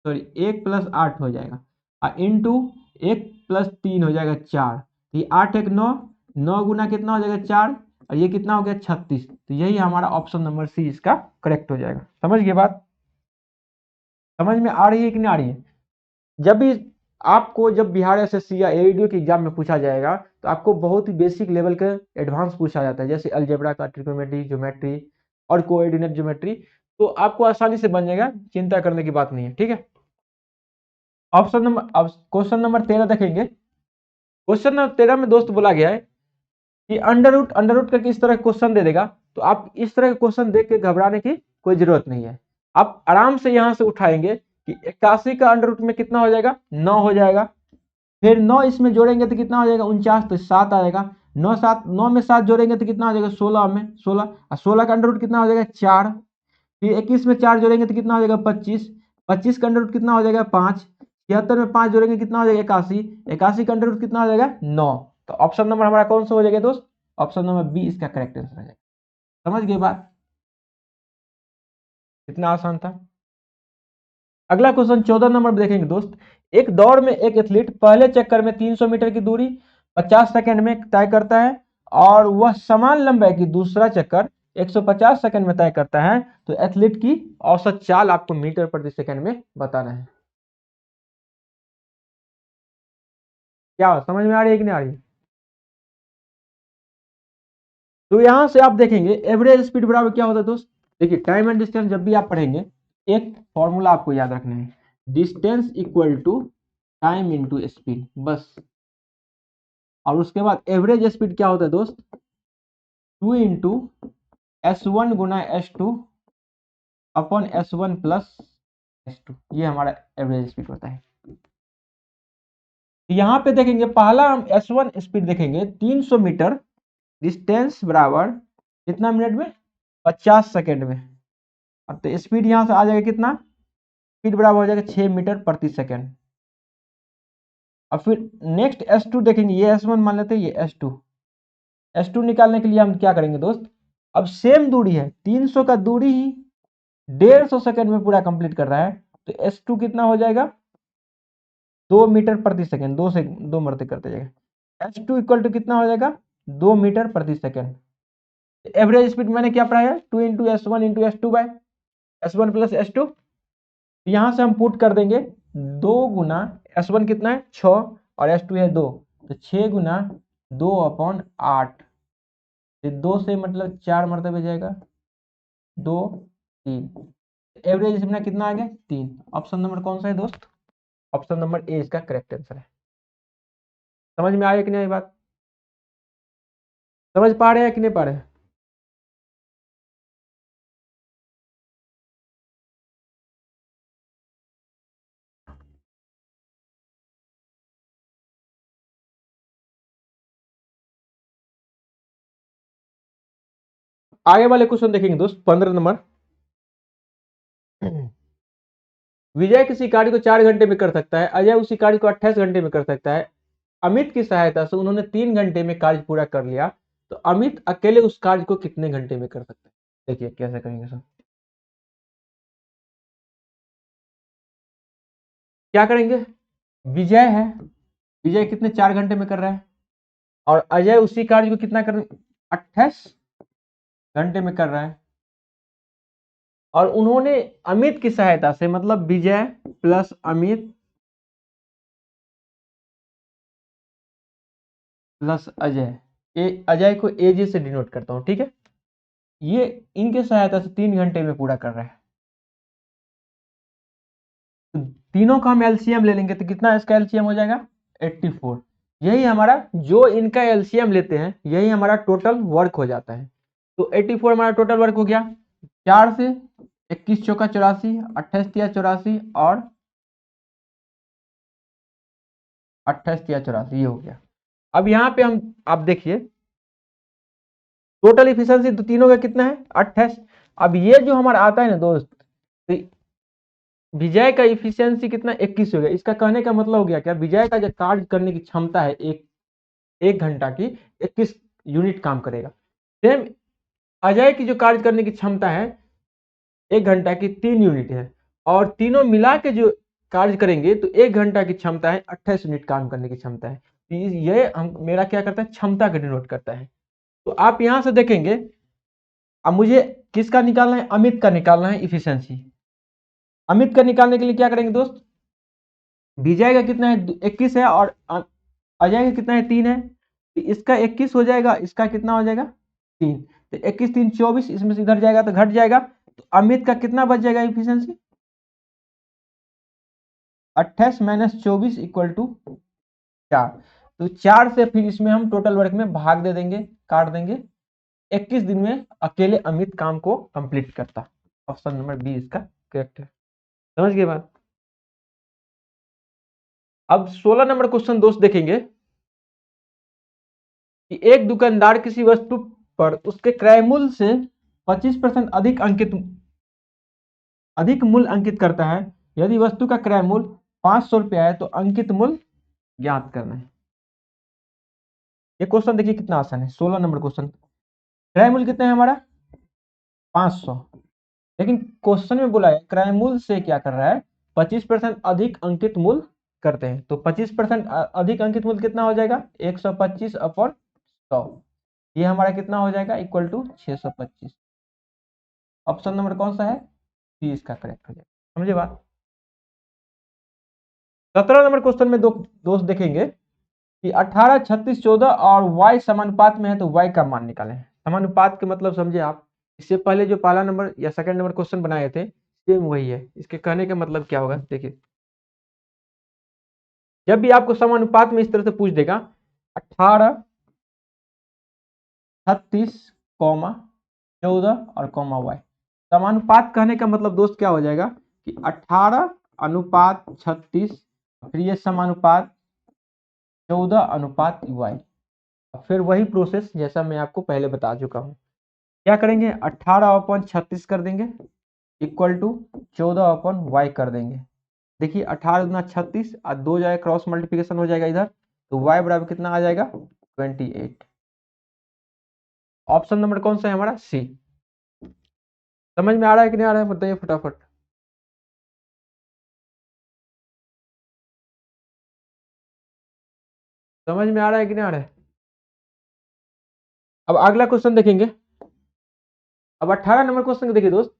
सॉरी 1 प्लस 8 हो जाएगा और इंटू 1 प्लस 3 हो जाएगा 4, तो ये 8 1 9, 9 गुना कितना हो जाएगा 4 और ये कितना हो गया 36, तो यही हमारा ऑप्शन नंबर सी इसका करेक्ट हो जाएगा। समझ गए बात, समझ में आ रही है कि नहीं आ रही है। जब भी आपको जब बिहार एसएससी या एडीओ के एग्जाम में पूछा जाएगा तो आपको बहुत ही बेसिक लेवल का एडवांस पूछा जाता है, जैसे अलजेब्रा का, ट्रिग्नोमेट्री, ज्योमेट्री और कोऑर्डिनेट ज्योमेट्री, तो आपको आसानी से बन जाएगा, चिंता करने की बात नहीं है, ठीक है। ऑप्शन नंबर, अब क्वेश्चन नंबर 13 देखेंगे। क्वेश्चन नंबर 13 में दोस्त बोला गया है कि अंडर रूट करके इस तरह क्वेश्चन दे देगा, तो आप इस तरह के क्वेश्चन देख के घबराने की कोई जरूरत नहीं है, आप आराम से यहां से उठाएंगे कि 81 का अंडर रूट में कितना हो जाएगा, 9 हो जाएगा। फिर 9 इसमें जोड़ेंगे तो कितना हो जाएगा, 49, तो 7 आएगा। 9 में 7 जोड़ेंगे तो कितना हो जाएगा, 16 में 16, और 16 का अंडर रूट कितना हो जाएगा, 4। फिर 21 में 4 जोड़ेंगे तो कितना हो जाएगा, 25। 25 का अंडर रूट कितना हो जाएगा, 5। 76 में 5 जोड़ेंगे कितना हो जाएगा, 81। 81 का अंडर रूट कितना हो जाएगा, 9। तो ऑप्शन नंबर हमारा कौन सा हो जाएगा दोस्त, ऑप्शन नंबर बी इसका करेक्ट आंसर हो जाएगा। समझ गए बात, कितना आसान था। अगला क्वेश्चन 14 नंबर में देखेंगे दोस्त। एक दौड़ में एक एथलीट पहले चक्कर में 300 मीटर की दूरी 50 सेकंड में तय करता है और वह समान लंबाई की दूसरा चक्कर 150 सेकंड में तय करता है, तो एथलीट की औसत चाल आपको मीटर प्रति सेकंड में बताना है। क्या समझ में आ रही है कि नहीं आ रही है? तो यहां से आप देखेंगे एवरेज स्पीड बराबर क्या होता है दोस्त। देखिए टाइम एंड डिस्टेंस जब भी आप पढ़ेंगे एक फॉर्मूला आपको याद रखना है, distance equal to time into speed, बस। और उसके बाद एवरेज स्पीड क्या होता है दोस्त, 2 इंटू S1 गुना S2 upon S1 plus S2, ये हमारा एवरेज स्पीड होता है। यहाँ पे देखेंगे पहला हम S1 स्पीड देखेंगे 300 मीटर डिस्टेंस बराबर कितना मिनट में, 50 सेकेंड में। अब तो स्पीड यहाँ से आ जाएगा कितना, स्पीड बराबर हो जाएगा 6 मीटर प्रति सेकेंड। अब फिर नेक्स्ट S2 देखेंगे, ये S1 मान लेते हैं, ये S2। S2 निकालने के लिए हम क्या करेंगे दोस्त, अब सेम दूरी है 300 का दूरी ही 150 सेकेंड में पूरा कंप्लीट कर रहा है, तो S2 कितना हो जाएगा, 2 मीटर प्रति सेकेंड, 2 से 2 मरते करते जाएगा। S2 इक्वल टू कितना हो जाएगा, 2 मीटर प्रति सेकेंड। एवरेज स्पीड मैंने क्या पढ़ा है, 2 into S1 into S2 bye S1 plus S2। यहां से हम पुट कर देंगे 2 गुना S1 कितना है 6 और S2 है 2, तो 6 गुना 2 अपॉन 8, 2 से मतलब 4 मरतबे जाएगा, 2 3। एवरेज इसमें कितना आ गया, 3। ऑप्शन नंबर कौन सा है दोस्त, ऑप्शन नंबर ए इसका करेक्ट आंसर है। समझ में आया कि नहीं बात, समझ पा रहे हैं कि नहीं पा रहे हैं। आगे वाले क्वेश्चन देखेंगे दोस्त 15 नंबर। विजय किसी कार्य को 4 घंटे में कर सकता है, अजय उसी कार्य को 28 घंटे में कर सकता है। अमित की सहायता से उन्होंने 3 घंटे में कार्य पूरा कर लिया, तो अमित अकेले उस कार्य को कितने घंटे में कर सकता है। देखिए कैसे करेंगे सर, क्या करेंगे, विजय है, विजय कितने 4 घंटे में कर रहा है, और अजय उसी कार्य को कितना कर 28 घंटे में कर रहा है, और उन्होंने अमित की सहायता से, मतलब विजय प्लस अमित प्लस अजय, अजय को एजे से डिनोट करता हूं, ठीक है, ये इनके सहायता से 3 घंटे में पूरा कर रहा है। तो तीनों का हम एलसीएम ले लेंगे तो कितना इसका एलसीएम हो जाएगा, 84। यही हमारा जो इनका एलसीएम लेते हैं यही हमारा टोटल वर्क हो जाता है। तो 84 हमारा टोटल वर्क हो गया, 4 से 21 चौका 84, 28 तिया 84 और 28 तिया 84, ये हो गया। अब यहाँ पे हम आप देखिए टोटल इफिशियंसी तो तीनों का कितना है 28। अब ये जो हमारा आता है ना दोस्त, तो विजय का इफिशियंसी कितना 21 हो गया। इसका कहने का मतलब हो गया क्या, विजय का जो कार्य करने की क्षमता है एक घंटा की 21 यूनिट काम करेगा। सेम अजय की जो कार्य करने की क्षमता है 1 घंटा की 3 यूनिट है, और तीनों मिला के जो कार्य करेंगे तो 1 घंटा की क्षमता है 28 यूनिट काम करने की क्षमता है। तो ये हम मेरा क्या करता है, क्षमता का डिनोट करता है। तो आप यहां से देखेंगे, अब मुझे किसका निकालना है, अमित का निकालना है इफिशियंसी। अमित का निकालने के लिए क्या करेंगे दोस्त, विजय का कितना है 21 है और अजय का कितना है 3 है, तो इसका 21 हो जाएगा, इसका कितना हो जाएगा 3, तो 21 3 24, इसमें से इधर जाएगा तो घट जाएगा, तो अमित का कितना बच जाएगा इफिशियंसी 28 माइनस 24 इक्वल टू 4। तो 4 से फिर इसमें हम टोटल वर्क में भाग दे देंगे, काट देंगे, 21 दिन में अकेले अमित काम को कंप्लीट करता। ऑप्शन नंबर बी इसका करेक्ट है। समझ गए बात। अब 16 नंबर क्वेश्चन दोस्त देखेंगे कि एक दुकानदार किसी वस्तु पर उसके क्रय मूल्य से 25% अधिक मूल्य अंकित करता है। यदि वस्तु का क्रय मूल्य 500 रुपया है तो अंकित मूल्य ज्ञात करना है। ये क्वेश्चन देखिए कितना आसान है। 16 नंबर क्वेश्चन, क्रय मूल्य कितना है हमारा 500, लेकिन क्वेश्चन में बोला है क्रय मूल्य से क्या कर रहा है 25% अधिक अंकित मूल्य करते हैं। तो 25% अधिक अंकित मूल्य कितना हो जाएगा 125 अपॉन 100, ये हमारा कितना हो जाएगा इक्वल टू 625। ऑप्शन नंबर कौन सा है सी इसका करेक्ट हो जाएगा। समझे बात। 17 नंबर क्वेश्चन में दोस्त देखेंगे कि 18, 36, 14 और y समानुपात में है तो y का मान निकालें। समानुपात के मतलब समझे आप, इससे पहले जो पहला नंबर या सेकंड नंबर क्वेश्चन बनाए थे सेम वही है। इसके कहने का मतलब क्या होगा देखिए, जब भी आपको समानुपात में इस तरह से पूछ देगा 18, 36, 14 और y, समानुपात कहने का मतलब दोस्त क्या हो जाएगा कि 18 अनुपात 36, फिर ये समानुपात 14 अनुपात y। फिर वही प्रोसेस जैसा मैं आपको पहले बता चुका हूं। क्या करेंगे 18/36 कर देंगे इक्वल टू 14/y कर देंगे। देखिए 18 गुना 36 और 2 जाएगा क्रॉस मल्टीप्लिकेशन हो जाएगा इधर, तो y बराबर कितना आ जाएगा 28। ऑप्शन नंबर कौन सा है हमारा सी। समझ में आ रहा है कि नहीं आ रहा है बताइए फटाफट। समझ में आ रहा है कि नहीं आ रहा है। अब अगला क्वेश्चन देखेंगे। अब 18 नंबर क्वेश्चन देखिए दोस्त,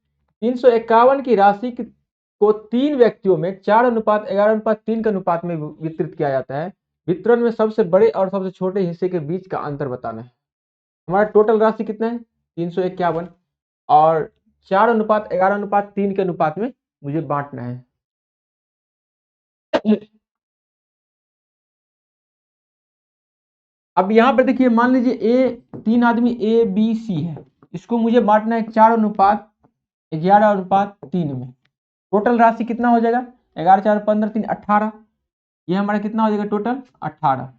351 की राशि को 3 व्यक्तियों में 4:11:3 के अनुपात में वितरित किया जाता है। वितरण में सबसे बड़े और सबसे छोटे हिस्से के बीच का अंतर बताना है। हमारा टोटल राशि कितना है 351 और 4:11:3 के अनुपात में मुझे बांटना है। अब यहां पर देखिए मान लीजिए ए 3 आदमी ए बी सी है, इसको मुझे बांटना है 4:11:3 में। टोटल राशि कितना हो जाएगा 11 4 15 3 18, ये हमारा कितना हो जाएगा टोटल 18,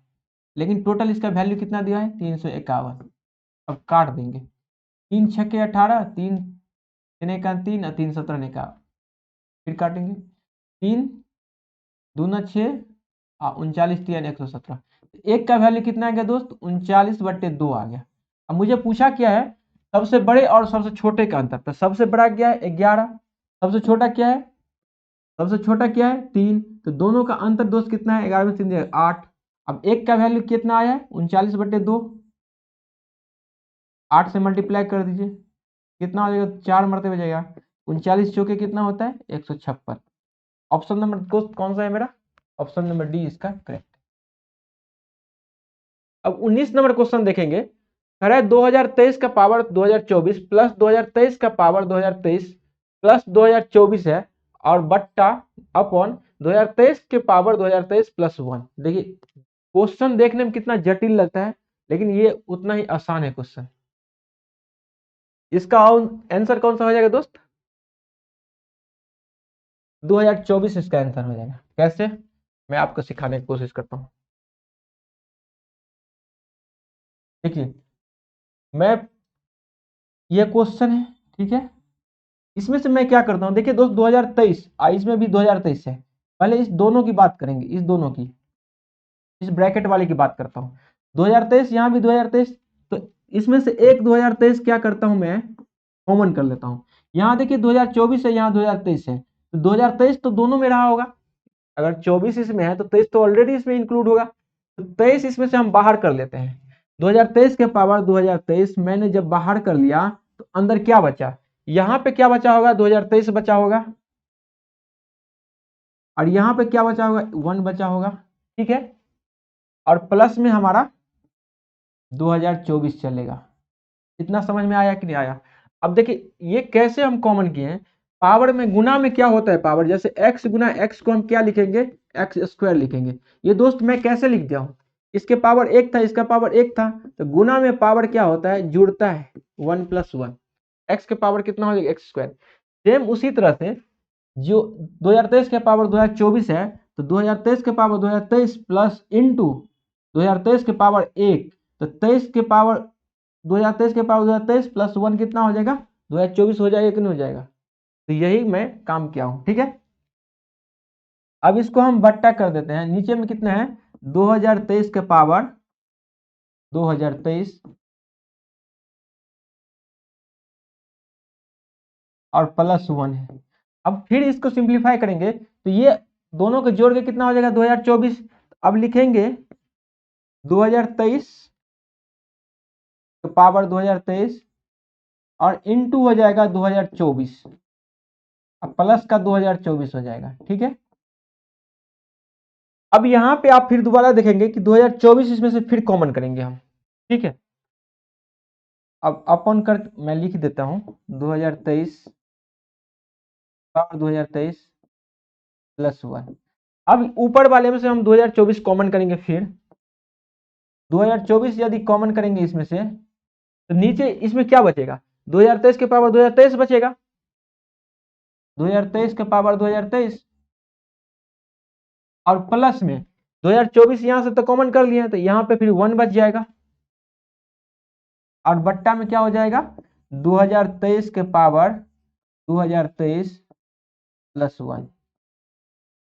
लेकिन टोटल इसका वैल्यू कितना दिया है 351। अब काट देंगे 3 छक्के 18, 3 तिने का 3 और 3 17 ने का, फिर काटेंगे 3 दूना 6 और 39 3 117। एक का वैल्यू कितना आ गया दोस्त 39/2 आ गया। अब मुझे पूछा क्या है सबसे बड़े और सबसे छोटे का अंतर, तो सबसे बड़ा क्या है 11, सबसे छोटा क्या है 3, तो दोनों का अंतर दोस्त कितना है 11 में 3 8। अब एक का वैल्यू कितना आया 39/2, 8 से मल्टीप्लाई कर दीजिए कितना हो जाएगा 4 मरते हो जाएगा 39 चौके कितना होता है 156। ऑप्शन नंबर दोस्त कौन सा है मेरा ऑप्शन नंबर डी इसका करेक्ट। अब 19 नंबर क्वेश्चन देखेंगे। अरे 2023 का पावर 2024 प्लस 2023 का पावर 2023 प्लस 2024 है और बट्टा अपॉन 2023 के पावर 2023 प्लस 1। देखिए क्वेश्चन देखने में कितना जटिल लगता है लेकिन ये उतना ही आसान है क्वेश्चन। इसका आंसर कौन सा हो जाएगा दोस्त 2024 इसका आंसर हो जाएगा। कैसे मैं आपको सिखाने की कोशिश करता हूं। देखिए मैं ये क्वेश्चन है ठीक है, इसमें से मैं क्या करता हूं देखिए दोस्त 2023 इसमें भी 2023 है। पहले इस दोनों की बात करेंगे, इस दोनों की, इस ब्रैकेट वाले की बात करता हूं 2023, यहां भी 2023, तो इसमें से एक 2023 क्या करता हूं मैं कॉमन कर लेता हूं। यहां देखिए 2024 है यहां 2023 है, तो 2023 तो दोनों में रहा होगा, अगर 24 इसमें है तो 23 तो ऑलरेडी इसमें इंक्लूड होगा, तो 23 इसमें से हम बाहर कर लेते हैं। 2023 के पावर 2023 मैंने जब बाहर कर लिया तो अंदर क्या बचा, यहां पे क्या बचा होगा 2023 बचा होगा और यहां पे क्या बचा होगा 1 बचा होगा ठीक है, और प्लस में हमारा 2024 चलेगा। इतना समझ में आया कि नहीं आया। अब देखिए ये कैसे हम कॉमन किए हैं, पावर में गुना में क्या होता है पावर, जैसे x गुना x को हम क्या लिखेंगे एक्स स्क्वायर लिखेंगे। ये दोस्त मैं कैसे लिख दिया हूं, इसके पावर 1 था इसका पावर 1 था, तो गुना में पावर क्या होता है जुड़ता है 1 + 1, x के पावर कितना हो जाएगा x स्क्वायर। सेम उसी तरह से जो 2023 के पावर 2024 है तो 2023 के पावर 2023 प्लस इंटू 2023 के पावर 1, तो 23 के पावर 2023 के पावर 2023 प्लस 1 कितना हो जाएगा, 2024 हो जाएगा कि नहीं हो जाएगा। तो यही मैं काम किया हूं, ठीक है। अब इसको हम बट्टा कर देते हैं, नीचे में कितना है 2023 के पावर 2023 और प्लस 1 है। अब फिर इसको सिंप्लीफाई करेंगे तो ये दोनों को जोड़ के कितना हो जाएगा 2024। अब लिखेंगे 2023 के पावर 2023 और इनटू हो जाएगा 2024, अब प्लस का 2024 हो जाएगा, ठीक है। अब यहां पे आप फिर दोबारा देखेंगे कि 2024 इसमें से फिर कॉमन करेंगे हम, ठीक है। अब अपन कर मैं लिख देता हूं 2023 पावर 2023 प्लस 1। अब ऊपर वाले में से हम 2024 कॉमन करेंगे, फिर 2024 यदि कॉमन करेंगे इसमें से तो नीचे इसमें क्या बचेगा 2023 के पावर 2023 बचेगा, 2023 के पावर 2023 और प्लस में 2024 यहां से तो कॉमन कर लिए तो यहां पे फिर 1 बच जाएगा और बट्टा में क्या हो जाएगा 2023 के पावर 2023 प्लस 1,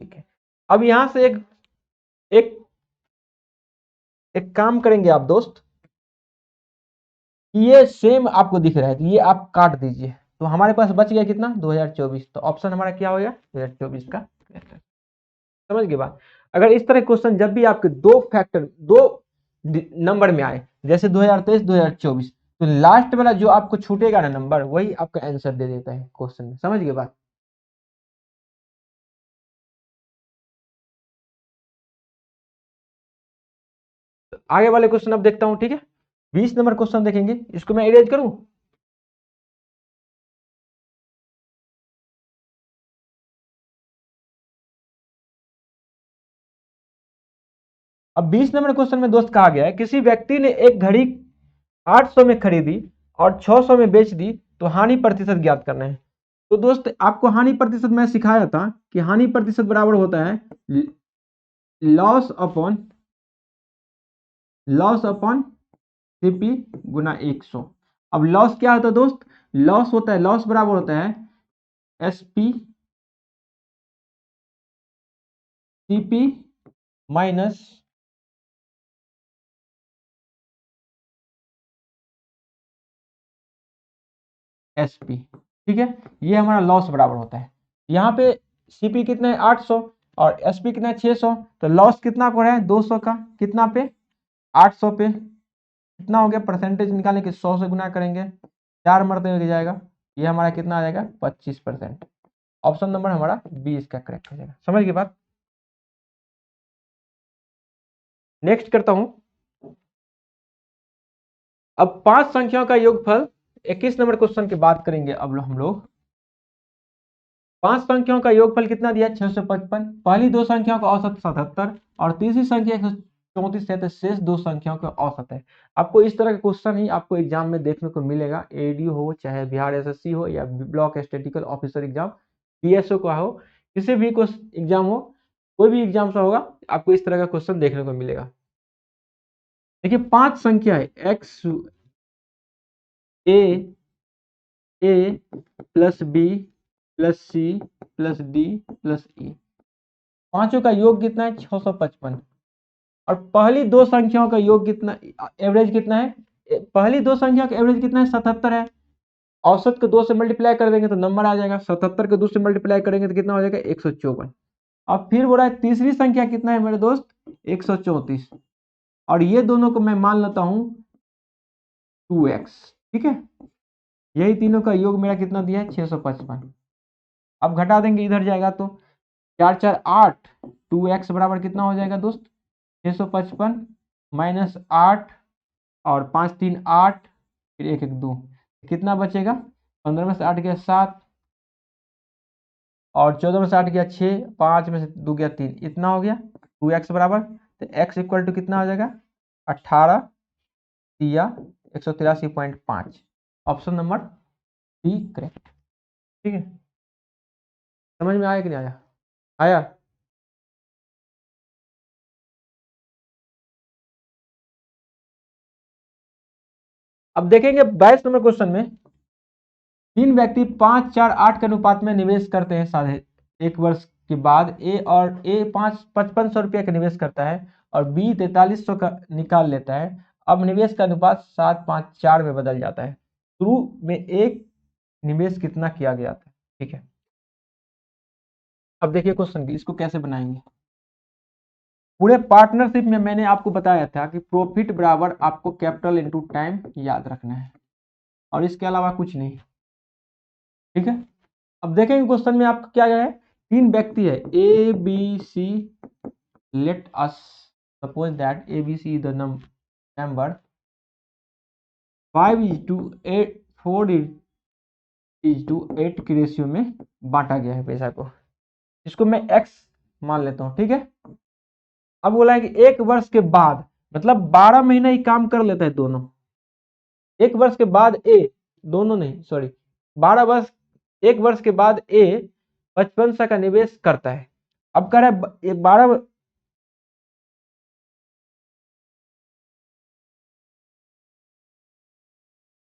ठीक है। अब यहां से एक एक काम करेंगे आप दोस्त, ये सेम आपको दिख रहा है तो ये आप काट दीजिए, तो हमारे पास बच गया कितना 2024, तो ऑप्शन हमारा क्या हो गया 2024 का। समझ गए बात। अगर इस तरह क्वेश्चन जब भी आपके दो फैक्टर दो नंबर में आए, जैसे 2023 2024, तो लास्ट वाला जो आपको छूटेगा ना नंबर वही आपका आंसर दे देता है क्वेश्चन में। समझ गए बात। तो आगे वाले क्वेश्चन अब देखता हूं, ठीक है। 20 नंबर क्वेश्चन देखेंगे, इसको मैं इरेज करूं। अब 20 नंबर क्वेश्चन में दोस्त कहा गया है किसी व्यक्ति ने एक घड़ी 800 में खरीदी और 600 में बेच दी, तो हानि प्रतिशत ज्ञात करना है। तो दोस्त आपको हानि प्रतिशत मैं सिखाया था कि हानि प्रतिशत बराबर होता है लॉस अपॉन सीपी गुना 100। अब लॉस क्या होता है दोस्त, लॉस होता है लॉस बराबर होता है एसपी सीपी माइनस एसपी, ठीक है। ये हमारा लॉस बराबर होता है। यहाँ पे सीपी कितना है 800 और एसपी कितना है 600, तो लॉस कितना हो रहा है 200 का, कितना पे 800 पे, कितना हो गया परसेंटेज निकालने के 100 से गुना करेंगे 4 मरते हो जाएगा, ये हमारा कितना आ जाएगा 25%। ऑप्शन नंबर हमारा 20 का करेक्ट हो जाएगा। समझ गए बात। नेक्स्ट करता हूं। अब 5 संख्याओं का योगफल 21 नंबर क्वेश्चन की बात करेंगे। अब हम लोग 5 संख्याओं का योगफल कितना दिया 655, पहली दो संख्याओं का औसत 77 और तीसरी संख्या 134 है, तो शेष दो संख्याओं का औसत है। आपको इस तरह का क्वेश्चन ही आपको एग्जाम में देखने को मिलेगा, एडीओ हो चाहे बिहार एसएससी हो या block statistical officer exam PSO का हो, किसी भी एग्जाम हो, कोई भी एग्जाम सा होगा आपको इस तरह का क्वेश्चन देखने को मिलेगा। देखिए 5 संख्या है x a plus b plus c plus d plus e, पांचों का योग कितना है 655 और पहली दो संख्याओं का योग कितना एवरेज कितना है, पहली दो संख्या का एवरेज कितना है 77 है। औसत को 2 से मल्टीप्लाई कर देंगे तो नंबर आ जाएगा, 77 को 2 से मल्टीप्लाई करेंगे तो कितना हो जाएगा 154। अब फिर बोला है तीसरी संख्या कितना है मेरे दोस्त 134 और ये दोनों को मैं मान लेता हूं 2x, ठीक है। यही तीनों का योग मेरा कितना दिया है 655। अब घटा देंगे इधर जाएगा तो 4 4 8, 2x बराबर कितना हो जाएगा दोस्त 655 माइनस 8 और 5 3 8 फिर 1 1 2, कितना बचेगा 15 में से 8 गया 7 और 14 में से 8 गया 6, 5 में से 2 गया 3, इतना हो गया 2x बराबर, तो x इक्वल टू कितना हो जाएगा 18 या 183.5। ऑप्शन नंबर डी करेक्ट, ठीक है। समझ में आया कि नहीं आया, आया। अब देखेंगे 22 नंबर क्वेश्चन में, तीन व्यक्ति 5, 4, 8 के अनुपात में निवेश करते हैं साढ़े एक वर्ष के बाद। ए 5500 रुपया का निवेश करता है और बी 4300 का निकाल लेता है। अब निवेश का अनुपात 7, 5, 4 में बदल जाता है। शुरू में एक निवेश कितना किया गया था? ठीक है, अब देखिए क्वेश्चन की, इसको कैसे बनाएंगे। पूरे पार्टनरशिप में मैंने आपको बताया था कि प्रॉफिट बराबर आपको कैपिटल इनटू टाइम याद रखना है और इसके अलावा कुछ नहीं। ठीक है, अब देखेंगे क्वेश्चन में आपका क्या है। तीन व्यक्ति है A B C, let us suppose that A B C the number 5:8, 4:8 की रेशियो में बांटा गया है पैसा को। इसको मैं x मान लेता हूं। ठीक है, अब बोला है कि एक वर्ष के बाद, मतलब 12 महीना ही काम कर लेता है दोनों। एक वर्ष के बाद ए, दोनों नहीं सॉरी, 12 वर्ष, एक वर्ष के बाद ए 5500 का निवेश करता है। अब कह रहा है 12,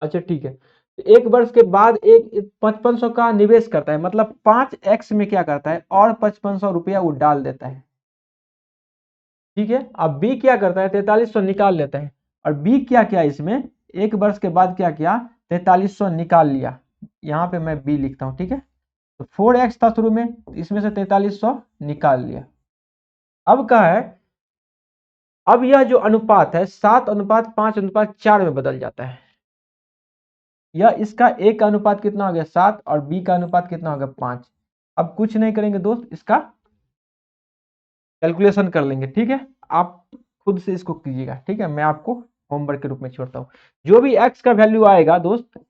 अच्छा ठीक है, एक वर्ष के बाद एक 5500 का निवेश करता है, मतलब 5x में क्या करता है और 5500 रुपया वो डाल देता है। ठीक है, अब बी क्या करता है, 4300 निकाल लेता है। और बी क्या किया इसमें, एक वर्ष के बाद क्या किया, 4300 निकाल लिया। यहाँ पे मैं बी लिखता हूँ। ठीक है, तो 4x था शुरू में, इसमें से 4300 निकाल लिया। अब कहा है, अब यह जो अनुपात है 7:5:4 में बदल जाता है। यह इसका ए का अनुपात कितना हो गया 7 और बी का अनुपात कितना हो गया 5। अब कुछ नहीं करेंगे दोस्त, इसका कैलकुलेशन कर लेंगे। ठीक है, आप खुद से इसको कीजिएगा। ठीक है, मैं आपको होमवर्क के रूप में छोड़ता हूँ। जो भी x का वैल्यू आएगा दोस्त,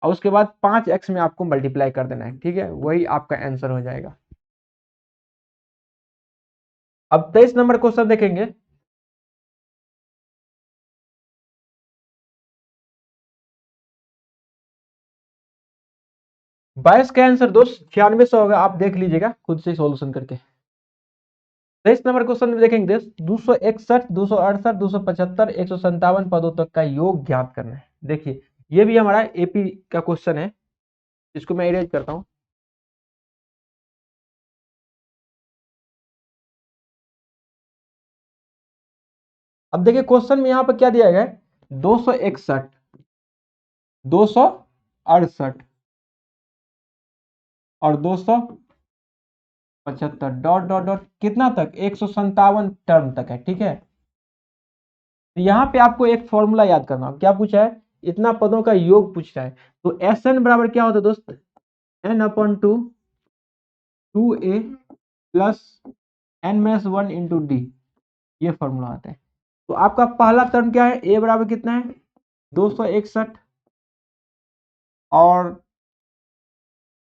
और उसके बाद 5x में आपको मल्टीप्लाई कर देना है। ठीक है, वही आपका आंसर हो जाएगा। अब 23 नंबर क्वेश्चन देखेंगे। बाईस का आंसर दोस्त 9600 होगा, आप देख लीजिएगा खुद से सॉल्यूशन करके। 23 नंबर क्वेश्चन में देखेंगे दोस्त, 261, 268, 275, 157 पदों तक का योग ज्ञात करना है। देखिए, ये भी हमारा एपी का क्वेश्चन है, इसको मैं इरेज करता हूं। अब देखिए क्वेश्चन में यहां पर क्या दिया गया है, 261, 268 और 275 डॉट डॉट डॉट कितना तक, 157 टर्म तक है। ठीक है, तो यहाँ पे आपको एक फॉर्मूला याद करना। क्या पूछा है, इतना पदों का योग पूछ रहा है। तो एस एन बराबर क्या होता है दोस्त, n/2 2a plus n-1 into D, ये फॉर्मूला आता है। तो आपका पहला टर्म क्या है, a बराबर कितना है 261 और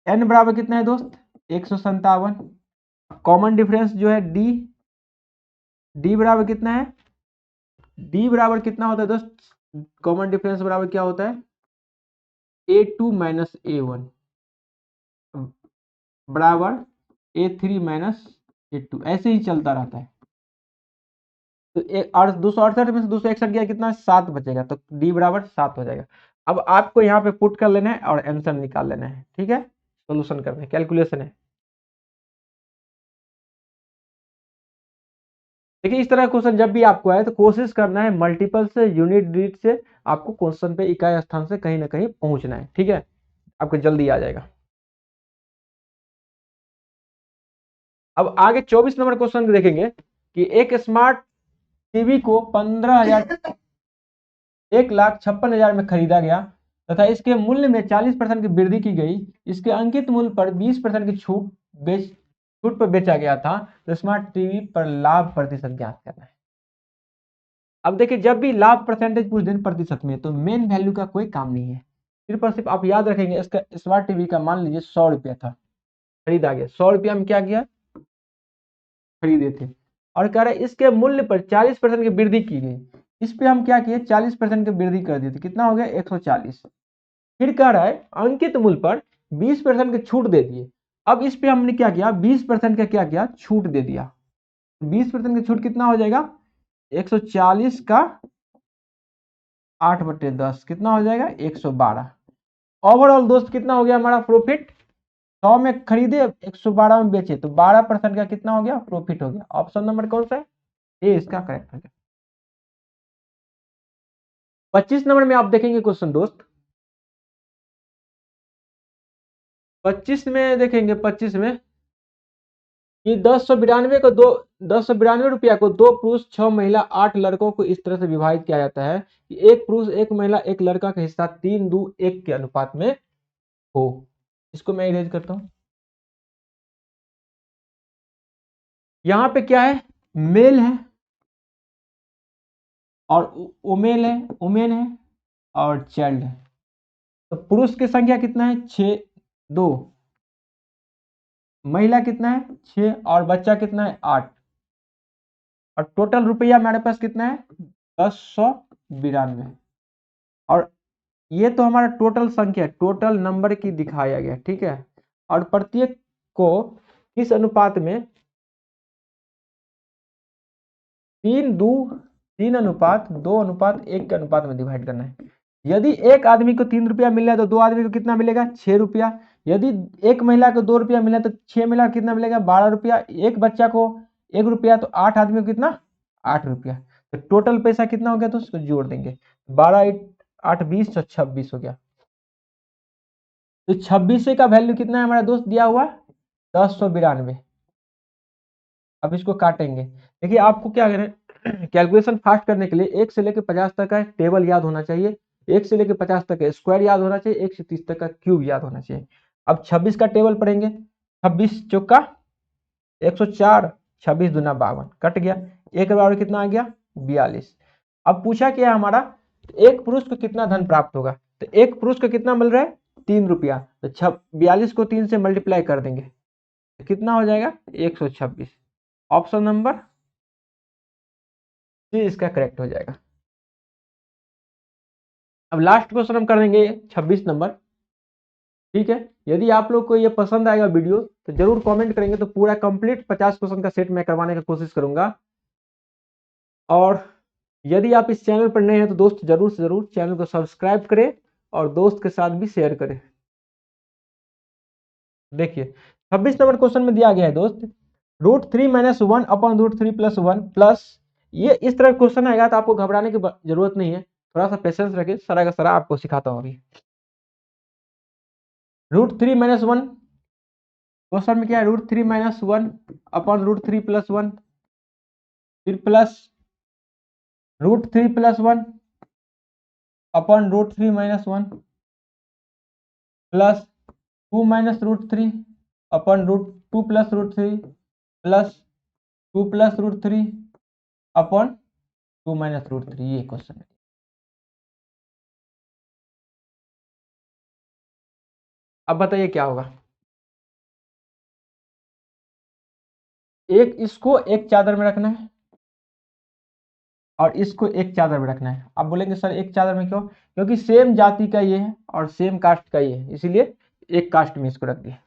n बराबर कितना है दोस्त 157। कॉमन डिफरेंस जो है d बराबर कितना है, d बराबर कितना होता है दोस्त, कॉमन डिफरेंस बराबर क्या होता है a2 माइनस a1 बराबर a3 माइनस a2, ऐसे ही चलता रहता है। तो एक और 268 में से 261 गया, कितना 7 बचेगा, तो d बराबर 7 हो जाएगा। अब आपको यहाँ पे पुट कर लेना है और आंसर निकाल लेना है। ठीक है, सोल्यूशन करना है, कैलकुलेशन है। देखिए, इस तरह क्वेश्चन जब भी आपको आए तो कोशिश करना है मल्टीपल से, यूनिट डिजिट से आपको क्वेश्चन पे इकाई स्थान से कहीं ना कहीं पहुंचना है। ठीक है, आपको जल्दी आ जाएगा। अब आगे 24 नंबर क्वेश्चन देखेंगे कि एक स्मार्ट टीवी को 15,000 1,56,000 में खरीदा गया तथा इसके मूल्य में 40% की वृद्धि की गई। इसके अंकित मूल्य पर 20% की छूट पर बेचा गया था। तो स्मार्ट टीवी पर लाभ प्रतिशत ज्ञात करना है। अब देखिए, जब भी लाभ परसेंटेज पूछ दें प्रतिशत में, तो मेन वैल्यू का कोई काम नहीं है। सिर्फ और सिर्फ आप याद रखेंगे, इसका स्मार्ट टीवी का मान लीजिए 100 रुपया था, खरीदा गया, 100 रुपया में क्या किया, खरीदे थे। और कह रहे इसके मूल्य पर 40% की वृद्धि की गई। इस पे हम क्या किए, 40% की वृद्धि कर दी थी, कितना हो गया 140। फिर कह रहा है अंकित मूल्य पर 20% की छूट दे दिए। अब इस पे हमने क्या किया, 20% का क्या किया, छूट दे दिया। 20% की छूट कितना हो जाएगा, 140 का 8/10 कितना हो जाएगा 112। ओवरऑल दोस्त कितना हो गया हमारा प्रॉफिट, 100 में खरीदे 112 में बेचे, तो 12% का कितना हो गया प्रॉफिट हो गया। ऑप्शन नंबर कौन सा है, ये इसका करेक्ट हो गया। 25 नंबर में आप देखेंगे क्वेश्चन दोस्त, 25 में देखेंगे, 25 में कि 1092 रुपया को 2 पुरुष 6 महिला 8 लड़कों को इस तरह से विभाजित किया जाता है कि एक पुरुष एक महिला एक लड़का का हिस्सा 3:1 के अनुपात में हो। इसको मैं इरेज करता हूं। यहां पे क्या है, मेल है और वुमेन है और चाइल्ड है। तो पुरुष की संख्या कितना है 6, 2, महिला कितना है 6 और बच्चा कितना है 8, और टोटल रुपया हमारे पास कितना है 1092। और ये तो हमारा टोटल संख्या, टोटल नंबर की दिखाया गया, ठीक है। और प्रत्येक को किस अनुपात में, 3:2 के अनुपात में डिवाइड करना है। यदि एक आदमी को 3 रुपया मिल रहा है तो 2 आदमी को कितना मिलेगा 6 रुपया। यदि एक महिला को 2 रुपया मिला तो 6 महिला को कितना मिलेगा 12 रुपया। एक बच्चा को 1 रुपया तो 8 आदमी को कितना 8 रुपया। तो टोटल पैसा कितना हो गया तो उसको जोड़ देंगे, 12 8 20 तो 26 हो गया। तो 26 का वैल्यू कितना है हमारा दोस्त दिया हुआ 1092। अब इसको काटेंगे। देखिए आपको क्या करें, कैलकुलेशन फास्ट करने के लिए 1 से लेकर 50 तक का टेबल याद होना चाहिए, 1 से लेकर 50 तक का स्क्वायर याद होना चाहिए, 1 से 30 तक का क्यूब याद होना चाहिए। अब 26 का टेबल पढ़ेंगे, 26 चौका 104, 26 दूना 52, कट गया। एक बराबर कितना आ गया 42। अब पूछा क्या हमारा, एक पुरुष को कितना धन प्राप्त होगा, तो एक पुरुष को कितना मिल रहा है 3 रुपया, तो 42 को 3 से मल्टीप्लाई कर देंगे तो कितना हो जाएगा 126। ऑप्शन नंबर सी इसका करेक्ट हो जाएगा। अब लास्ट क्वेश्चन हम कर देंगे 26 नंबर, ठीक है। यदि आप लोग को ये पसंद आएगा वीडियो तो जरूर कमेंट करेंगे, तो पूरा कंप्लीट 50 क्वेश्चन का सेट मैं करवाने का कोशिश करूंगा। और यदि आप इस चैनल पर नए हैं तो दोस्त जरूर से जरूर चैनल को सब्सक्राइब करें और दोस्त के साथ भी शेयर करें। देखिए 26 नंबर क्वेश्चन में दिया गया है दोस्त, √3 - 1 अपॉन √3 + 1 प्लस, ये इस तरह क्वेश्चन आएगा तो आपको घबराने की जरूरत नहीं है, थोड़ा सा पेशेंस रखिए, सारा का सारा आपको सिखाता हूँ अभी। √3 - 1 क्वेश्चन में क्या है, √3 - 1 अपॉन √3 + 1, फिर plus √3 + 1 upon √3 - 1 plus 2 - √3 upon √2 + √3 plus 2 + √3 upon 2 - √3, ये क्वेश्चन है। अब बताइए क्या होगा, एक इसको एक चादर में रखना है और इसको एक चादर में रखना है। आप बोलेंगे सर एक चादर में क्यों, क्योंकि सेम जाति का ये है और सेम कास्ट का ये है, इसीलिए एक कास्ट में इसको रख दिया।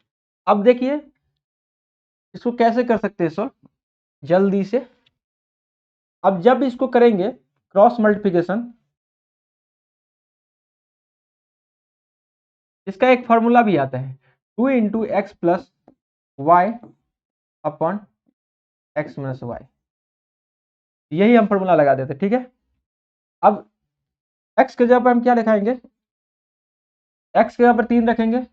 अब देखिए इसको कैसे कर सकते हैं सर, जल्दी से। अब जब इसको करेंगे क्रॉस मल्टीप्लिकेशन, इसका एक फॉर्मूला भी आता है, 2 × x + y upon x - y, यही हम फॉर्मूला लगा देते, ठीक है। अब x के जगह पर हम क्या लिखाएंगे, x के जगह पर 3 रखेंगे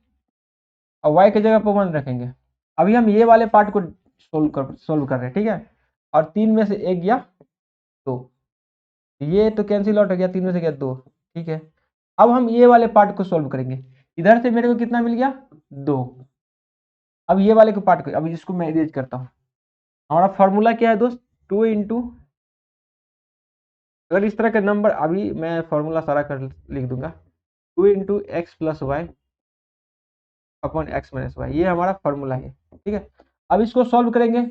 और y की जगह पर 1 रखेंगे। अभी हम ये वाले पार्ट को सोल्व कर रहे हैं, ठीक है। और 3 में से 1 गया 2, ये तो कैंसिल आउट हो गया, 3 में से गया 2, ठीक है। अब हम ये वाले पार्ट को सोल्व करेंगे, इधर से मेरे को कितना मिल गया 2। अब ये वाले को पार्ट को, अब इसको मैं इरेज करता हूँ। हमारा फॉर्मूला क्या है दोस्त, 2 × अगर इस तरह के नंबर, अभी मैं फॉर्मूला सारा कर लिख दूंगा, 2 × x + y upon x - y, ये हमारा फॉर्मूला है, ठीक है। अब इसको सॉल्व करेंगे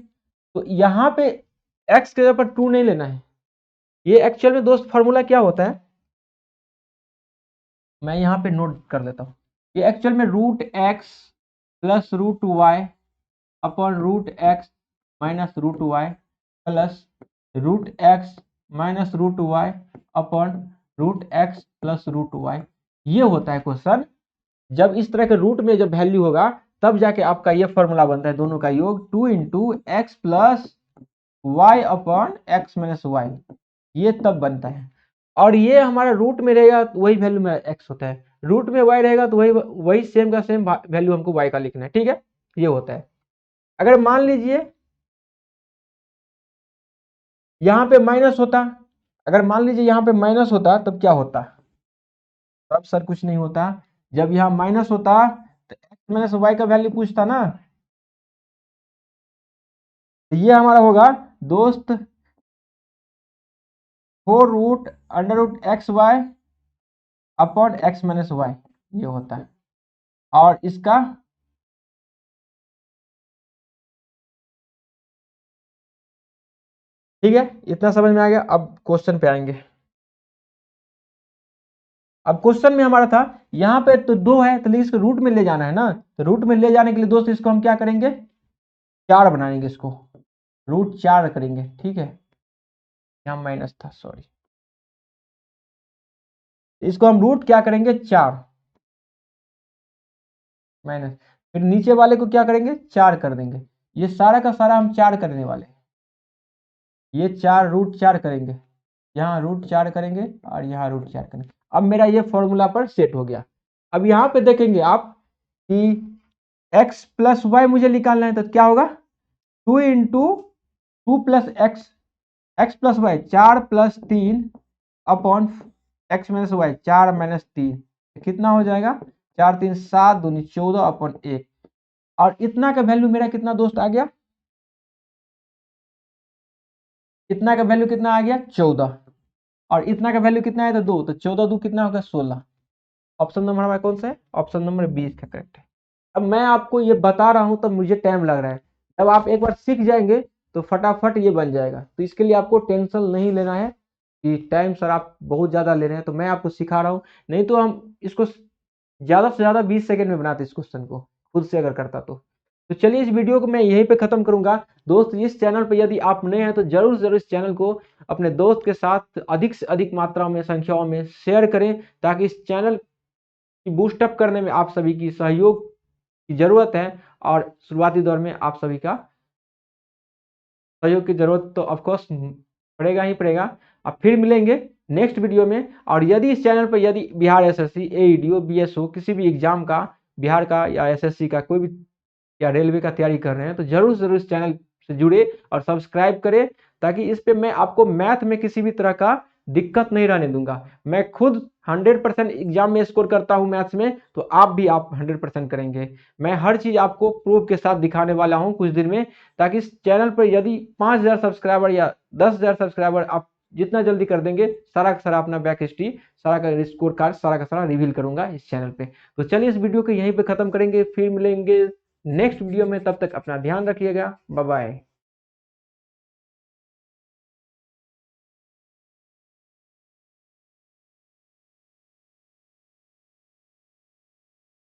तो यहाँ पे x के जगह पर 2 नहीं लेना है, ये एक्चुअल में दोस्त फॉर्मूला क्या होता है, मैं यहाँ पे नोट कर लेता हूँ। ये एक्चुअल में √x + √y upon √x - √y plus √x - √y upon root x plus root y, ये होता है क्वेश्चन। जब इस तरह के रूट में जब वैल्यू होगा तब जाके आपका ये फॉर्मूला बनता है, दोनों का योग 2 into x plus y upon x minus y, ये तब बनता है। और ये हमारा रूट में रहेगा तो वही वैल्यू में एक्स होता है, रूट में वाई रहेगा तो वही वही सेम का सेम वैल्यू हमको वाई का लिखना है, ठीक है, ये होता है। अगर मान लीजिए यहाँ पे माइनस होता, अगर मान लीजिए यहाँ पे माइनस होता तब क्या होता? तब सर कुछ नहीं होता, जब यहाँ माइनस होता तो एक्स माइनस वाई का वैल्यू पूछता ना, तो ये हमारा होगा दोस्त 4 root under root x y upon x minus y, ये होता है। और इसका ठीक है, इतना समझ में आ गया। अब क्वेश्चन पे आएंगे। अब क्वेश्चन में हमारा था यहाँ पे तो 2 है तो इसको रूट में ले जाना है ना, तो रूट में ले जाने के लिए दोस्त इसको हम क्या करेंगे, 4 बनाएंगे, इसको रूट 4 करेंगे, ठीक है, यहाँ माइनस था सॉरी, इसको हम रूट क्या करेंगे 4 माइनस, फिर नीचे वाले को क्या करेंगे 4 कर देंगे, ये सारा का सारा हम 4 करने वाले हैं, ये 4 रूट 4 करेंगे, यहाँ रूट 4 करेंगे और यहाँ रूट 4 करेंगे। अब मेरा ये फॉर्मूला पर सेट हो गया। अब यहाँ पे देखेंगे आप कि x प्लस वाई मुझे निकालना है, तो क्या होगा 2 into 2 plus x plus y 4 plus 3 upon x minus y 4 minus 3, कितना हो जाएगा 4 3 7 दूनी 14 अपॉन 1। और इतना का वैल्यू मेरा कितना दोस्त आ गया, इतना का वैल्यू कितना आ गया 14, और इतना का वैल्यू कितना है तो 2, तो 14 2 कितना होगा 16। ऑप्शन नंबर हमारा कौन सा है, ऑप्शन नंबर 20 का करेक्ट है। अब मैं आपको ये बता रहा हूं तब मुझे टाइम लग रहा है, जब आप एक बार सीख जाएंगे तो फटाफट ये बन जाएगा। तो इसके लिए आपको टेंशन नहीं लेना है कि टाइम सर आप बहुत ज़्यादा ले रहे हैं, तो मैं आपको सिखा रहा हूँ, नहीं तो हम इसको ज़्यादा से ज़्यादा 20 सेकंड में बनाते इस क्वेश्चन को, खुद से अगर करता तो चलिए इस वीडियो को मैं यहीं पे ख़त्म करूंगा। दोस्त इस चैनल पर यदि आप नए हैं तो जरूर जरूर इस चैनल को अपने दोस्त के साथ अधिक से अधिक मात्रा में संख्याओं में शेयर करें, ताकि इस चैनल की बूस्टअप करने में आप सभी की सहयोग की जरूरत है, और शुरुआती दौर में आप सभी का सहयोग की जरूरत तो ऑफकोर्स पड़ेगा ही पड़ेगा। अब फिर मिलेंगे नेक्स्ट वीडियो में। और यदि इस चैनल पर यदि बिहार एसएससी एईडीओ बीएसओ किसी भी एग्जाम का, बिहार का या एसएससी का कोई भी या रेलवे का तैयारी कर रहे हैं, तो जरूर जरूर इस चैनल से जुड़े और सब्सक्राइब करें, ताकि इस पे मैं आपको मैथ में किसी भी तरह का दिक्कत नहीं रहने दूंगा। मैं खुद 100% एग्जाम में स्कोर करता हूं मैथ्स में, तो आप भी आप 100% करेंगे। मैं हर चीज आपको प्रूफ के साथ दिखाने वाला हूं कुछ दिन में, ताकि इस चैनल पर यदि 5000 सब्सक्राइबर या 10,000 सब्सक्राइबर आप जितना जल्दी कर देंगे, सारा का सारा अपना बैक हिस्ट्री, सारा का स्कोर कार्ड सारा का सारा रिवील करूंगा इस चैनल पे। तो चलिए इस वीडियो को यहीं पे खत्म करेंगे, फिर मिलेंगे नेक्स्ट वीडियो में, तब तक अपना ध्यान रखिएगा, बाय बाय।